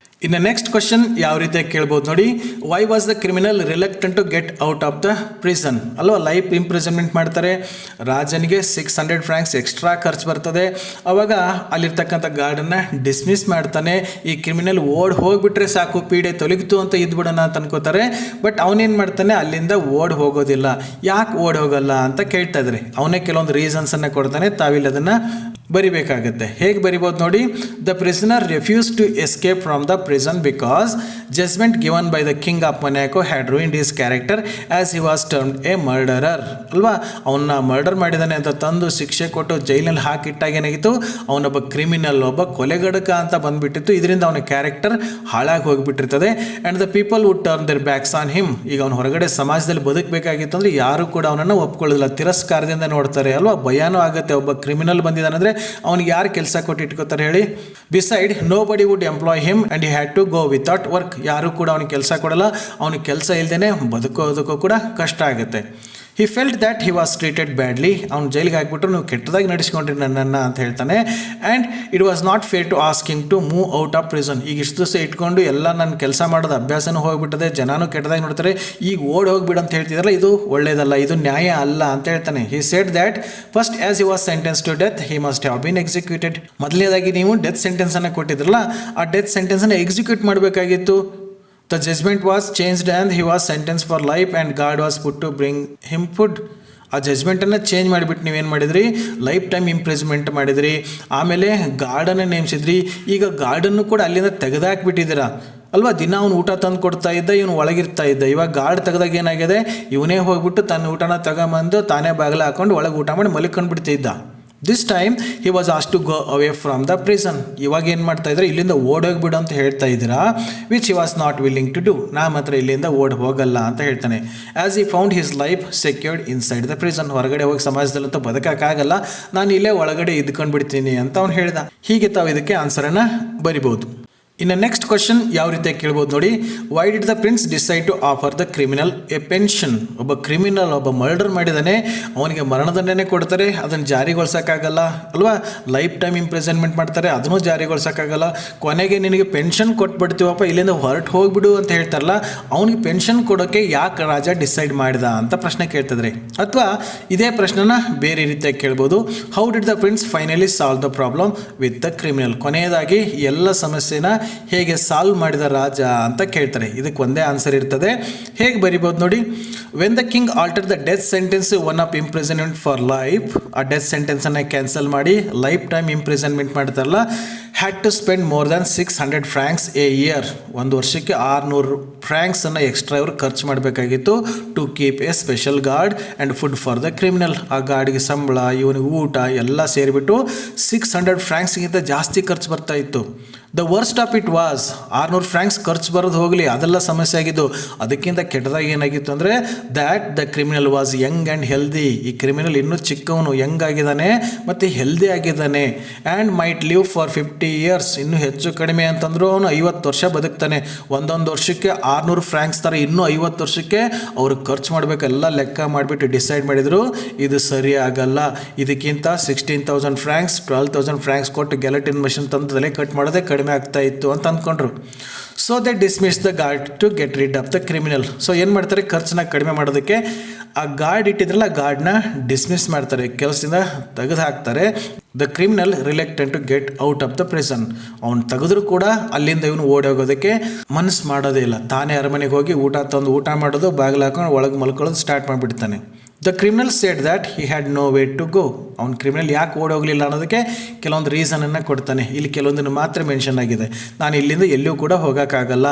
ಇನ್ನು ನೆಕ್ಸ್ಟ್ ಕ್ವಶನ್ ಯಾವ ರೀತಿಯಾಗಿ ಕೇಳ್ಬೋದು ನೋಡಿ. Why was the criminal reluctant to get out of the prison? ಅಲ್ವಾ, ಲೈಫ್ ಇಂಪ್ರಿಸನ್ಮೆಂಟ್ ಮಾಡ್ತಾರೆ. ರಾಜನಿಗೆ 600 ಫ್ರಾಂಕ್ಸ್ ಎಕ್ಸ್ಟ್ರಾ ಖರ್ಚು ಬರ್ತದೆ. ಅವಾಗ ಅಲ್ಲಿರ್ತಕ್ಕಂಥ ಗಾರ್ಡನ್ನು ಡಿಸ್ಮಿಸ್ ಮಾಡ್ತಾನೆ. ಈ ಕ್ರಿಮಿನಲ್ ಹೋಗ್ಬಿಟ್ರೆ ಸಾಕು, ಪೀಡೆ ತೊಲಗಿತು ಅಂತ ಇದ್ಬಿಡೋಣ ಅಂತ ಅನ್ಕೋತಾರೆ. ಬಟ್ ಅವನೇನು ಮಾಡ್ತಾನೆ, ಅಲ್ಲಿಂದ ಹೋಗೋದಿಲ್ಲ. ಯಾಕೆ ಹೋಗಲ್ಲ ಅಂತ ಕೇಳ್ತಾ ಇದ್ದಾರೆ. ಅವನೇ ಕೆಲವೊಂದು ರೀಸನ್ಸನ್ನು ಕೊಡ್ತಾನೆ. ತಾವಿಲ್ಲಿ ಅದನ್ನು ಬರಿಬೇಕಾಗತ್ತೆ. ಹೇಗೆ ಬರಿಬೋದು ನೋಡಿ. The prisoner refuse to escape from the prison because judgment given by the king of Monaco had ruined his character as he was termed a murderer. ಅಲ್ವಾ, ಅವನ್ನ ಮರ್ಡರ್ ಮಾಡಿದಾನೆ ಅಂತ ತಂದು ಶಿಕ್ಷೆ ಕೊಟ್ಟು ಜೈಲಿನಲ್ಲಿ ಹಾಕಿಟ್ಟಾಗ ಏನಾಗಿತ್ತು, ಅವನೊಬ್ಬ ಕ್ರಿಮಿನಲ್, ಒಬ್ಬ ಕೊಲೆಗಡಕ ಅಂತ ಬಂದ್ಬಿಟ್ಟಿತ್ತು. ಇದರಿಂದ ಅವನ ಕ್ಯಾರೆಕ್ಟರ್ ಹಾಳಾಗಿ ಹೋಗಿಬಿಟ್ಟಿರ್ತದೆ. And the people would turn their backs on him. ಈಗ ಅವನು ಹೊರಗಡೆ ಸಮಾಜದಲ್ಲಿ ಬದುಕಬೇಕಾಗಿತ್ತು ಅಂದರೆ ಯಾರು ಕೂಡ ಅವನನ್ನು ಒಪ್ಕೊಳ್ಳೋದಿಲ್ಲ, ತಿರಸ್ಕಾರದಿಂದ ನೋಡ್ತಾರೆ. ಅಲ್ವಾ, ಭಯನೂ ಆಗುತ್ತೆ. ಒಬ್ಬ ಕ್ರಿಮಿನಲ್ ಬಂದಿದ್ದಾನಂದರೆ ಅವನಿಗೆ ಯಾರು ಕೆಲಸ ಕೊಟ್ಟು ಇಟ್ಕೋತಾರೆ ಹೇಳಿ. Beside nobody would employ him and he had to go without work. ಯಾರು ಕೂಡ ಅವನಿಗೆ ಕೆಲಸ ಕೊಡಲ್ಲ. ಅವನಿಗೆ ಕೆಲಸ ಇಲ್ಲದೇ ಬದುಕೋದಕ್ಕೂ ಕೂಡ ಕಷ್ಟ ಆಗುತ್ತೆ. He felt that he was treated badly. ಅವ್ನು ಜೈಲಿಗೆ ಹಾಕ್ಬಿಟ್ಟು ನೀವು ಕೆಟ್ಟದಾಗಿ ನಡೆಸ್ಕೊಂಡ್ರಿ ನನ್ನನ್ನು ಅಂತ ಹೇಳ್ತಾನೆ. And it was not fair to ask him to move out of prison. ಈಗ ಇಷ್ಟು ದಿವಸ ಇಟ್ಕೊಂಡು ಎಲ್ಲ ನನ್ನ ಕೆಲಸ ಮಾಡೋದು ಅಭ್ಯಾಸನೂ ಹೋಗ್ಬಿಟ್ಟದೆ, ಜನನೂ ಕೆಟ್ಟದಾಗಿ ನೋಡ್ತಾರೆ, ಈಗ ಹೋಗ್ಬಿಡು ಅಂತ ಹೇಳ್ತಿದ್ರಲ್ಲ, ಇದು ಒಳ್ಳೇದಲ್ಲ, ಇದು ನ್ಯಾಯ ಅಲ್ಲ ಅಂತ ಹೇಳ್ತಾನೆ. He said that first as he was sentence to death he must have been executed. ಮೊದಲನೇದಾಗಿ ನೀವು ಡೆತ್ ಸೆಂಟೆನ್ಸನ್ನು ಕೊಟ್ಟಿದ್ರಲ್ಲ, ಆ ಡೆತ್ ಸೆಂಟೆನ್ಸನ್ನು ಎಕ್ಸಿಕ್ಯೂಟ್ ಮಾಡಬೇಕಾಗಿತ್ತು. The judgment was changed and he was sentenced for life and guard was put to bring him food. ಆ ಜಜ್ಮೆಂಟನ್ನು change ಮಾಡಿಬಿಟ್ಟು ನೀವೇನು ಮಾಡಿದ್ರಿ, ಲೈಫ್ ಟೈಮ್ ಇಂಪ್ರಿಸ್ಮೆಂಟ್ ಮಾಡಿದ್ರಿ. ಆಮೇಲೆ ಗಾರ್ಡನ್ನು ನೇಮಿಸಿದ್ರಿ. ಈಗ ಗಾರ್ಡನ್ನು ಕೂಡ ಅಲ್ಲಿಂದ ತೆಗೆದಾಕ್ಬಿಟ್ಟಿದ್ದೀರಾ ಅಲ್ವಾ. ದಿನ ಅವನು ಊಟ ತಂದು ಕೊಡ್ತಾ ಇದ್ದ, ಇವನು ಒಳಗಿರ್ತಾ ಇದ್ದ. ಇವಾಗ ಗಾರ್ಡ್ ತೆಗೆದಾಗ ಏನಾಗಿದೆ, ಇವನೇ ಹೋಗ್ಬಿಟ್ಟು ತನ್ನ ಊಟನ ತಗೊಂಬಂದು ತಾನೇ ಬಾಗಿಲು ಹಾಕೊಂಡು ಒಳಗೆ ಊಟ ಮಾಡಿ ಮಲ್ಕೊಂಡ್ಬಿಡ್ತಿದ್ದ. This time he was asked to go away from the prison. ಇವಾಗ ಏನು ಮಾಡ್ತಾ ಇದ್ದಾರೆ, ಇಲ್ಲಿಂದ ಓಡೋಗ್ಬಿಡು ಅಂತ ಹೇಳ್ತಾ ಇದ್ದೀರಾ. Which he was not willing to do. ನಾ ಮಾತ್ರ ಇಲ್ಲಿಂದ ಹೋಗಲ್ಲ ಅಂತ ಹೇಳ್ತಾನೆ. As he found his life secured inside the prison. ಹೊರಗಡೆ ಹೋಗಿ ಸಮಾಜದಲ್ಲಂತೂ ಬದುಕೋಕ್ಕಾಗಲ್ಲ, ನಾನು ಇಲ್ಲೇ ಒಳಗಡೆ ಇದ್ಕೊಂಡು ಬಿಡ್ತೀನಿ ಅಂತ ಅವ್ನು ಹೇಳ್ದ. ಹೀಗೆ ತಾವು ಇದಕ್ಕೆ ಆನ್ಸರನ್ನು ಬರಿಬೋದು. ಇನ್ನು ನೆಕ್ಸ್ಟ್ ಕ್ವಶನ್ ಯಾವ ರೀತಿಯಾಗಿ ಕೇಳ್ಬೋದು ನೋಡಿ. Why did the prince decide to offer the criminal a pension? ಒಬ್ಬ ಕ್ರಿಮಿನಲ್, ಒಬ್ಬ ಮರ್ಡರ್ ಮಾಡಿದಾನೆ, ಅವನಿಗೆ ಮರಣದಂಡನೆ ಕೊಡ್ತಾರೆ, ಅದನ್ನು ಜಾರಿಗೊಳಿಸೋಕ್ಕಾಗಲ್ಲ ಅಲ್ವಾ. ಲೈಫ್ ಟೈಮ್ ಇಂಪ್ರಿಸನ್ಮೆಂಟ್ ಮಾಡ್ತಾರೆ, ಅದನ್ನು ಜಾರಿಗೊಳಿಸೋಕ್ಕಾಗಲ್ಲ. ಕೊನೆಗೆ ನಿನಗೆ ಪೆನ್ಷನ್ ಕೊಟ್ಬಿಡ್ತೀವಪ್ಪ, ಇಲ್ಲಿಂದ ಹೊರಟು ಹೋಗ್ಬಿಡು ಅಂತ ಹೇಳ್ತಾರಲ್ಲ, ಅವನಿಗೆ ಪೆನ್ಷನ್ ಕೊಡೋಕ್ಕೆ ಯಾಕೆ ರಾಜ ಡಿಸೈಡ್ ಮಾಡಿದ ಅಂತ ಪ್ರಶ್ನೆ ಕೇಳ್ತಿದ್ರೆ. ಅಥವಾ ಇದೇ ಪ್ರಶ್ನೆನ ಬೇರೆ ರೀತಿಯಾಗಿ ಕೇಳ್ಬೋದು. How did the prince finally solve the problem with the criminal? ಕೊನೆಯದಾಗಿ ಎಲ್ಲ ಸಮಸ್ಯೆನ ಹೇಗೆ ಸಾಲ್ವ್ ಮಾಡಿದ ರಾಜ ಅಂತ ಕೇಳ್ತಾರೆ. ಇದಕ್ಕೆ ಒಂದೇ ಆನ್ಸರ್ ಇರ್ತದೆ. ಹೇಗೆ ಬರಿಬೋದು ನೋಡಿ. When the king alter the death sentence one of imprisonment for life, ಆ ಡೆತ್ ಸೆಂಟೆನ್ಸನ್ನು ಕ್ಯಾನ್ಸಲ್ ಮಾಡಿ ಲೈಫ್ ಟೈಮ್ ಇಂಪ್ರಿಸನ್ಮೆಂಟ್ ಮಾಡ್ತಾರಲ್ಲ, had to spend more than 600 francs a year. ಒಂದು ವರ್ಷಕ್ಕೆ 600 ಫ್ರಾಂಕ್ಸನ್ನು ಎಕ್ಸ್ಟ್ರಾ ಇವರು ಖರ್ಚು ಮಾಡಬೇಕಾಗಿತ್ತು. To keep a special guard and food for the criminal. ಆ ಗಾರ್ಡ್ಗೆ ಸಂಬಳ, ಇವನಿಗೆ ಊಟ ಎಲ್ಲ ಸೇರಿಬಿಟ್ಟು 600 ಫ್ರಾಂಕ್ಸ್ಗಿಂತ ಜಾಸ್ತಿ ಖರ್ಚು ಬರ್ತಾ ಇತ್ತು. The worst of it was, 600 Fronx ಖರ್ಚು ಬರೋದು ಹೋಗಲಿ, ಅದೆಲ್ಲ ಸಮಸ್ಯೆ ಆಗಿದ್ದು. ಅದಕ್ಕಿಂತ ಕೆಟ್ಟದಾಗಿ ಏನಾಗಿತ್ತು ಅಂದರೆ that the criminal was young and healthy. ಈ ಕ್ರಿಮಿನಲ್ ಇನ್ನೂ ಚಿಕ್ಕವನು, ಯಂಗ್ ಆಗಿದ್ದಾನೆ ಮತ್ತು ಹೆಲ್ದಿ ಆಗಿದ್ದಾನೆ. And might live for 50 years. ಇನ್ನೂ ಹೆಚ್ಚು ಕಡಿಮೆ ಅಂತಂದರೂ ಅವನು 50 ವರ್ಷ ಬದುಕ್ತಾನೆ. ಒಂದೊಂದು ವರ್ಷಕ್ಕೆ 600 ಫ್ರಾಂಕ್ಸ್ ಥರ ಇನ್ನೂ 50 ವರ್ಷಕ್ಕೆ ಅವರು ಖರ್ಚು ಮಾಡಬೇಕೆಲ್ಲ ಲೆಕ್ಕ ಮಾಡಿಬಿಟ್ಟು ಡಿಸೈಡ್ ಮಾಡಿದರು, ಇದು ಸರಿ ಆಗಲ್ಲ, ಇದಕ್ಕಿಂತ 16,000 ಫ್ರಾಂಕ್ಸ್ 12,000 ಫ್ರಾಂಕ್ಸ್ ಕೊಟ್ಟು ಗೆಲಟಿನ್ ಮಷಿನ್ ತಂದು ತಲೆ ಕಟ್ ಮಾಡೋದೇ ಕಡಿಮೆ ಆಗ್ತಾ ಇತ್ತು ಅಂತ ಅಂದ್ಕೊಂಡ್ರು. So they dismiss the guard to get rid of the criminal. So ಏನು ಮಾಡ್ತಾರೆ, ಖರ್ಚನ್ನ ಕಡಿಮೆ ಮಾಡೋದಕ್ಕೆ ಆ ಗಾರ್ಡ್ ಇಟ್ಟಿದ್ರಲ್ಲ, ಆ ಗಾರ್ಡ್ನ ಡಿಸ್ಮಿಸ್ ಮಾಡ್ತಾರೆ, ಕೆಲಸದಿಂದ ತೆಗೆದು ಹಾಕ್ತಾರೆ. The criminal reluctant to get out of the prison. ಅವ್ನು ತೆಗೆದ್ರು ಕೂಡ ಅಲ್ಲಿಂದ ಇವನು ಓಡಿ ಹೋಗೋದಕ್ಕೆ ಮನಸ್ಸು ಮಾಡೋದೇ ಇಲ್ಲ. ತಾನೇ ಅರಮನೆಗೆ ಹೋಗಿ ಊಟ ತಂದು ಊಟ ಮಾಡೋದು, ಬಾಗಿಲು ಹಾಕೊಂಡು ಒಳಗೆ ಮಲ್ಕೊಳ್ಳೋದು ಸ್ಟಾರ್ಟ್ ಮಾಡಿಬಿಡ್ತಾನೆ. The criminal said that he had no way to go. ಅವ್ನು ಕ್ರಿಮಿನಲ್ ಯಾಕೆ ಓಡೋಗಲಿಲ್ಲ ಅನ್ನೋದಕ್ಕೆ ಕೆಲವೊಂದು ರೀಸನನ್ನು ಕೊಡ್ತಾನೆ. ಇಲ್ಲಿ ಕೆಲವೊಂದನ್ನು ಮಾತ್ರ ಮೆನ್ಷನ್ ಆಗಿದೆ. ನಾನು ಇಲ್ಲಿಂದ ಎಲ್ಲೂ ಕೂಡ ಹೋಗೋಕ್ಕಾಗಲ್ಲ.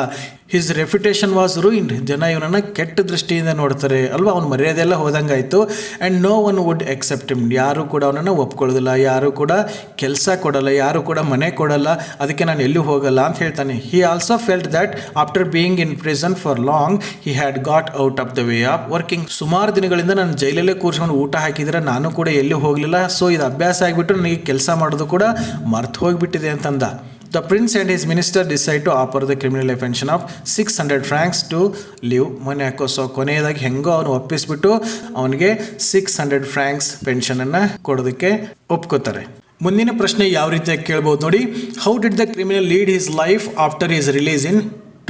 His reputation was ruined. ಜನ ಇವನನ್ನು ಕೆಟ್ಟ ದೃಷ್ಟಿಯಿಂದ ನೋಡ್ತಾರೆ ಅಲ್ವಾ, ಅವ್ನು ಮರ್ಯಾದೆಲ್ಲ ಹೋದಂಗಾಯಿತು. And no one would accept him. ಯಾರೂ ಕೂಡ ಅವನನ್ನು ಒಪ್ಕೊಳ್ಳೋದಿಲ್ಲ, ಯಾರೂ ಕೂಡ ಕೆಲಸ ಕೊಡಲ್ಲ, ಯಾರೂ ಕೂಡ ಮನೆ ಕೊಡಲ್ಲ, ಅದಕ್ಕೆ ನಾನು ಎಲ್ಲೂ ಹೋಗಲ್ಲ ಅಂತ ಹೇಳ್ತಾನೆ. He also felt that after being in prison for long he had got out of the way of working. ಸುಮಾರು ದಿನಗಳಿಂದ ನಾನು ಜೈಲಲ್ಲೇ ಕೂರಿಸ್ಕೊಂಡು ಊಟ ಹಾಕಿದರೆ ನಾನು ಕೂಡ ಎಲ್ಲೂ ಹೋಗಲಿಲ್ಲ. ಸೊ ಇದು ಅಭ್ಯಾಸ ಆಗಿಬಿಟ್ಟು ನನಗೆ ಕೆಲಸ ಮಾಡೋದು ಕೂಡ ಮರ್ತು ಹೋಗಿಬಿಟ್ಟಿದೆ ಅಂತಂದ. The prince and his minister decide to offer the criminal a pension of 600 francs to live. ಮನೆ ಹಾಕೋ. ಸೊ ಕೊನೆಯದಾಗಿ ಹೆಂಗೋ ಅವನು ಒಪ್ಪಿಸ್ಬಿಟ್ಟು ಅವನಿಗೆ 600 ಫ್ರಾಂಕ್ಸ್ ಪೆನ್ಷನನ್ನು ಕೊಡೋದಕ್ಕೆ ಒಪ್ಕೋತಾರೆ. ಮುಂದಿನ ಪ್ರಶ್ನೆ ಯಾವ ರೀತಿಯಾಗಿ ಕೇಳ್ಬೋದು ನೋಡಿ. How did the criminal lead his life after his release in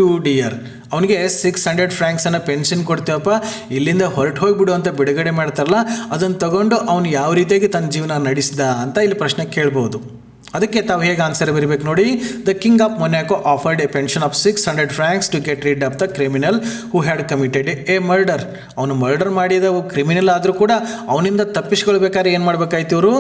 2 year? ಅವನಿಗೆ 600 ಫ್ರಾಂಕ್ಸನ್ನು ಪೆನ್ಷನ್ ಕೊಡ್ತೇವಪ್ಪ, ಇಲ್ಲಿಂದ ಹೊರಟು ಹೋಗಿಬಿಡು ಅಂತ ಬಿಡುಗಡೆ ಮಾಡ್ತಾರಲ್ಲ, ಅದನ್ನು ತಗೊಂಡು ಅವನು ಯಾವ ರೀತಿಯಾಗಿ ತನ್ನ ಜೀವನ ನಡೆಸಿದ ಅಂತ ಇಲ್ಲಿ ಪ್ರಶ್ನೆ ಕೇಳ್ಬೋದು. ಅದಕ್ಕೆ ತಾವು ಹೇಗೆ ಆನ್ಸರ್ ಬರೀಬೇಕು ನೋಡಿ. The king of Monaco offered a pension of 600 francs to get rid of the criminal who had committed a murder. ಅವನು ಮರ್ಡರ್ ಮಾಡಿದ ಕ್ರಿಮಿನಲ್ ಆದರೂ ಕೂಡ ಅವನಿಂದ ತಪ್ಪಿಸ್ಕೊಳ್ಬೇಕಾದ್ರೆ ಏನು ಮಾಡಬೇಕಾಯ್ತು, ಇವರು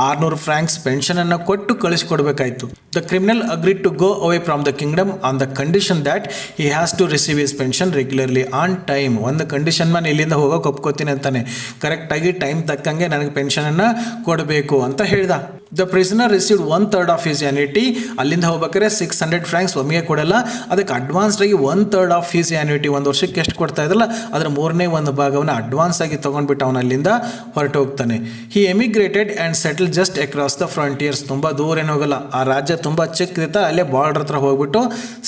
600 ಫ್ರಾಂಕ್ಸ್ ಪೆನ್ಷನನ್ನು ಕೊಟ್ಟು ಕಳಿಸ್ಕೊಡ್ಬೇಕಾಯ್ತು. The criminal agreed to go away from the kingdom on the condition that he has to receive his pension regularly on time. ಒಂದು ಕಂಡೀಷನ್ ನಾನು ಇಲ್ಲಿಂದ ಹೋಗೋಕೆ ಒಪ್ಕೋತೀನಿ ಅಂತಾನೆ. ಕರೆಕ್ಟಾಗಿ ಟೈಮ್ ತಕ್ಕಂಗೆ ನನಗೆ ಪೆನ್ಷನನ್ನು ಕೊಡಬೇಕು ಅಂತ ಹೇಳ್ದ. The prisoner received 1/3 of his annuity. ಅಲ್ಲಿಂದ ಹೋಗ್ಬೇಕಾದ್ರೆ 600 ಫ್ರಾಂಕ್ಸ್ ಒಮ್ಮೆಗೆ ಕೊಡಲ್ಲ, ಅದಕ್ಕೆ ಅಡ್ವಾನ್ಸ್ಡಾಗಿ 1/3 ಆಫ್ ಹಿಸ್ ಆ್ಯನ್ಯುಟಿ, ಒಂದು ವರ್ಷಕ್ಕೆ ಎಷ್ಟು ಕೊಡ್ತಾ ಇದ್ರಲ್ಲ ಅದರ 1/3 ಭಾಗವನ್ನು ಅಡ್ವಾನ್ಸ್ ಆಗಿ ತೊಗೊಂಡ್ಬಿಟ್ಟು ಅವನು ಅಲ್ಲಿಂದ ಹೊರಟು ಹೋಗ್ತಾನೆ. He emigrated and settle just across the frontiers. ತುಂಬ ದೂರ ಏನು ಹೋಗಲ್ಲ, ಆ ರಾಜ್ಯ ತುಂಬ ಚಿಕ್ಕದಿತ್ತ, ಅಲ್ಲೇ ಬಾರ್ಡರ್ ಹತ್ರ ಹೋಗ್ಬಿಟ್ಟು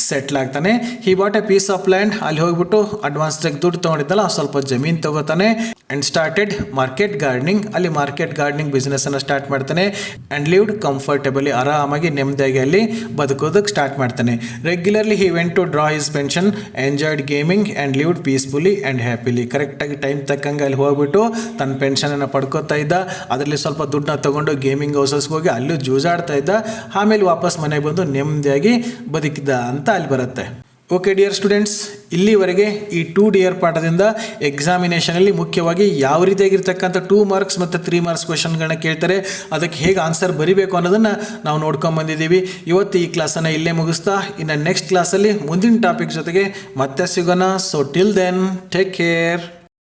ಸೆಟ್ಲ್ ಆಗ್ತಾನೆ. He bought a piece of land. ಅಲ್ಲಿ ಹೋಗ್ಬಿಟ್ಟು ಅಡ್ವಾನ್ಸ್ದಾಗಿ ದುಡ್ಡು ತೊಗೊಂಡಿದ್ದಲ್ಲ ಸ್ವಲ್ಪ ಜಮೀನು ತಗೋತಾನೆ. And started market gardening. ಅಲ್ಲಿ ಮಾರ್ಕೆಟ್ ಗಾರ್ಡನಿಂಗ್ ಬಿಸ್ನೆಸ್ಸನ್ನು ಸ್ಟಾರ್ಟ್ ಮಾಡ್ತಾನೆ. And lived comfortably. ಆರಾಮಾಗಿ ನೆಮ್ಮದಿಯಾಗಿ ಅಲ್ಲಿ ಬದುಕೋದಕ್ಕೆ ಸ್ಟಾರ್ಟ್ ಮಾಡ್ತಾನೆ. Regularly he went to draw his pension, enjoyed gaming and lived peacefully and happily. ಕರೆಕ್ಟಾಗಿ ಟೈಮ್ ತಕ್ಕಂಗೆ ಅಲ್ಲಿ ಹೋಗ್ಬಿಟ್ಟು ತನ್ನ ಪೆನ್ಷನನ್ನು ಪಡ್ಕೋತಾ ಇದ್ದ. ಅದರಲ್ಲಿ ಸ್ವಲ್ಪ ದುಡ್ಡನ್ನ ತೊಗೊಂಡು ಗೇಮಿಂಗ್ ಹೌಸಸ್ಗೆ ಹೋಗಿ ಅಲ್ಲೂ ಜೂಜಾಡ್ತಾ ಇದ್ದ. ಆಮೇಲೆ ವಾಪಸ್ ಮನೆಗೆ ಬಂದು ನೆಮ್ಮದಿಯಾಗಿ ಬದುಕಿದ್ದ ಅಂತ ಅಲ್ಲಿ ಬರುತ್ತೆ. ಓಕೆ ಡಿಯರ್ ಸ್ಟೂಡೆಂಟ್ಸ್, ಇಲ್ಲಿವರೆಗೆ ಈ 2 year ಪಾಠದಿಂದ ಎಕ್ಸಾಮಿನೇಷನಲ್ಲಿ ಮುಖ್ಯವಾಗಿ ಯಾವ ರೀತಿಯಾಗಿರ್ತಕ್ಕಂಥ 2 marks ಮತ್ತು 3 marks ಕ್ವೆಶನ್ಗಳನ್ನ ಕೇಳ್ತಾರೆ, ಅದಕ್ಕೆ ಹೇಗೆ ಆನ್ಸರ್ ಬರೀಬೇಕು ಅನ್ನೋದನ್ನು ನಾವು ನೋಡ್ಕೊಂಬಂದಿದ್ದೀವಿ. ಇವತ್ತು ಈ ಕ್ಲಾಸನ್ನು ಇಲ್ಲೇ ಮುಗಿಸ್ತಾ ಇನ್ನು ನೆಕ್ಸ್ಟ್ ಕ್ಲಾಸಲ್ಲಿ ಮುಂದಿನ ಟಾಪಿಕ್ ಜೊತೆಗೆ ಮತ್ತೆ ಸಿಗೋಣ. So till then take care.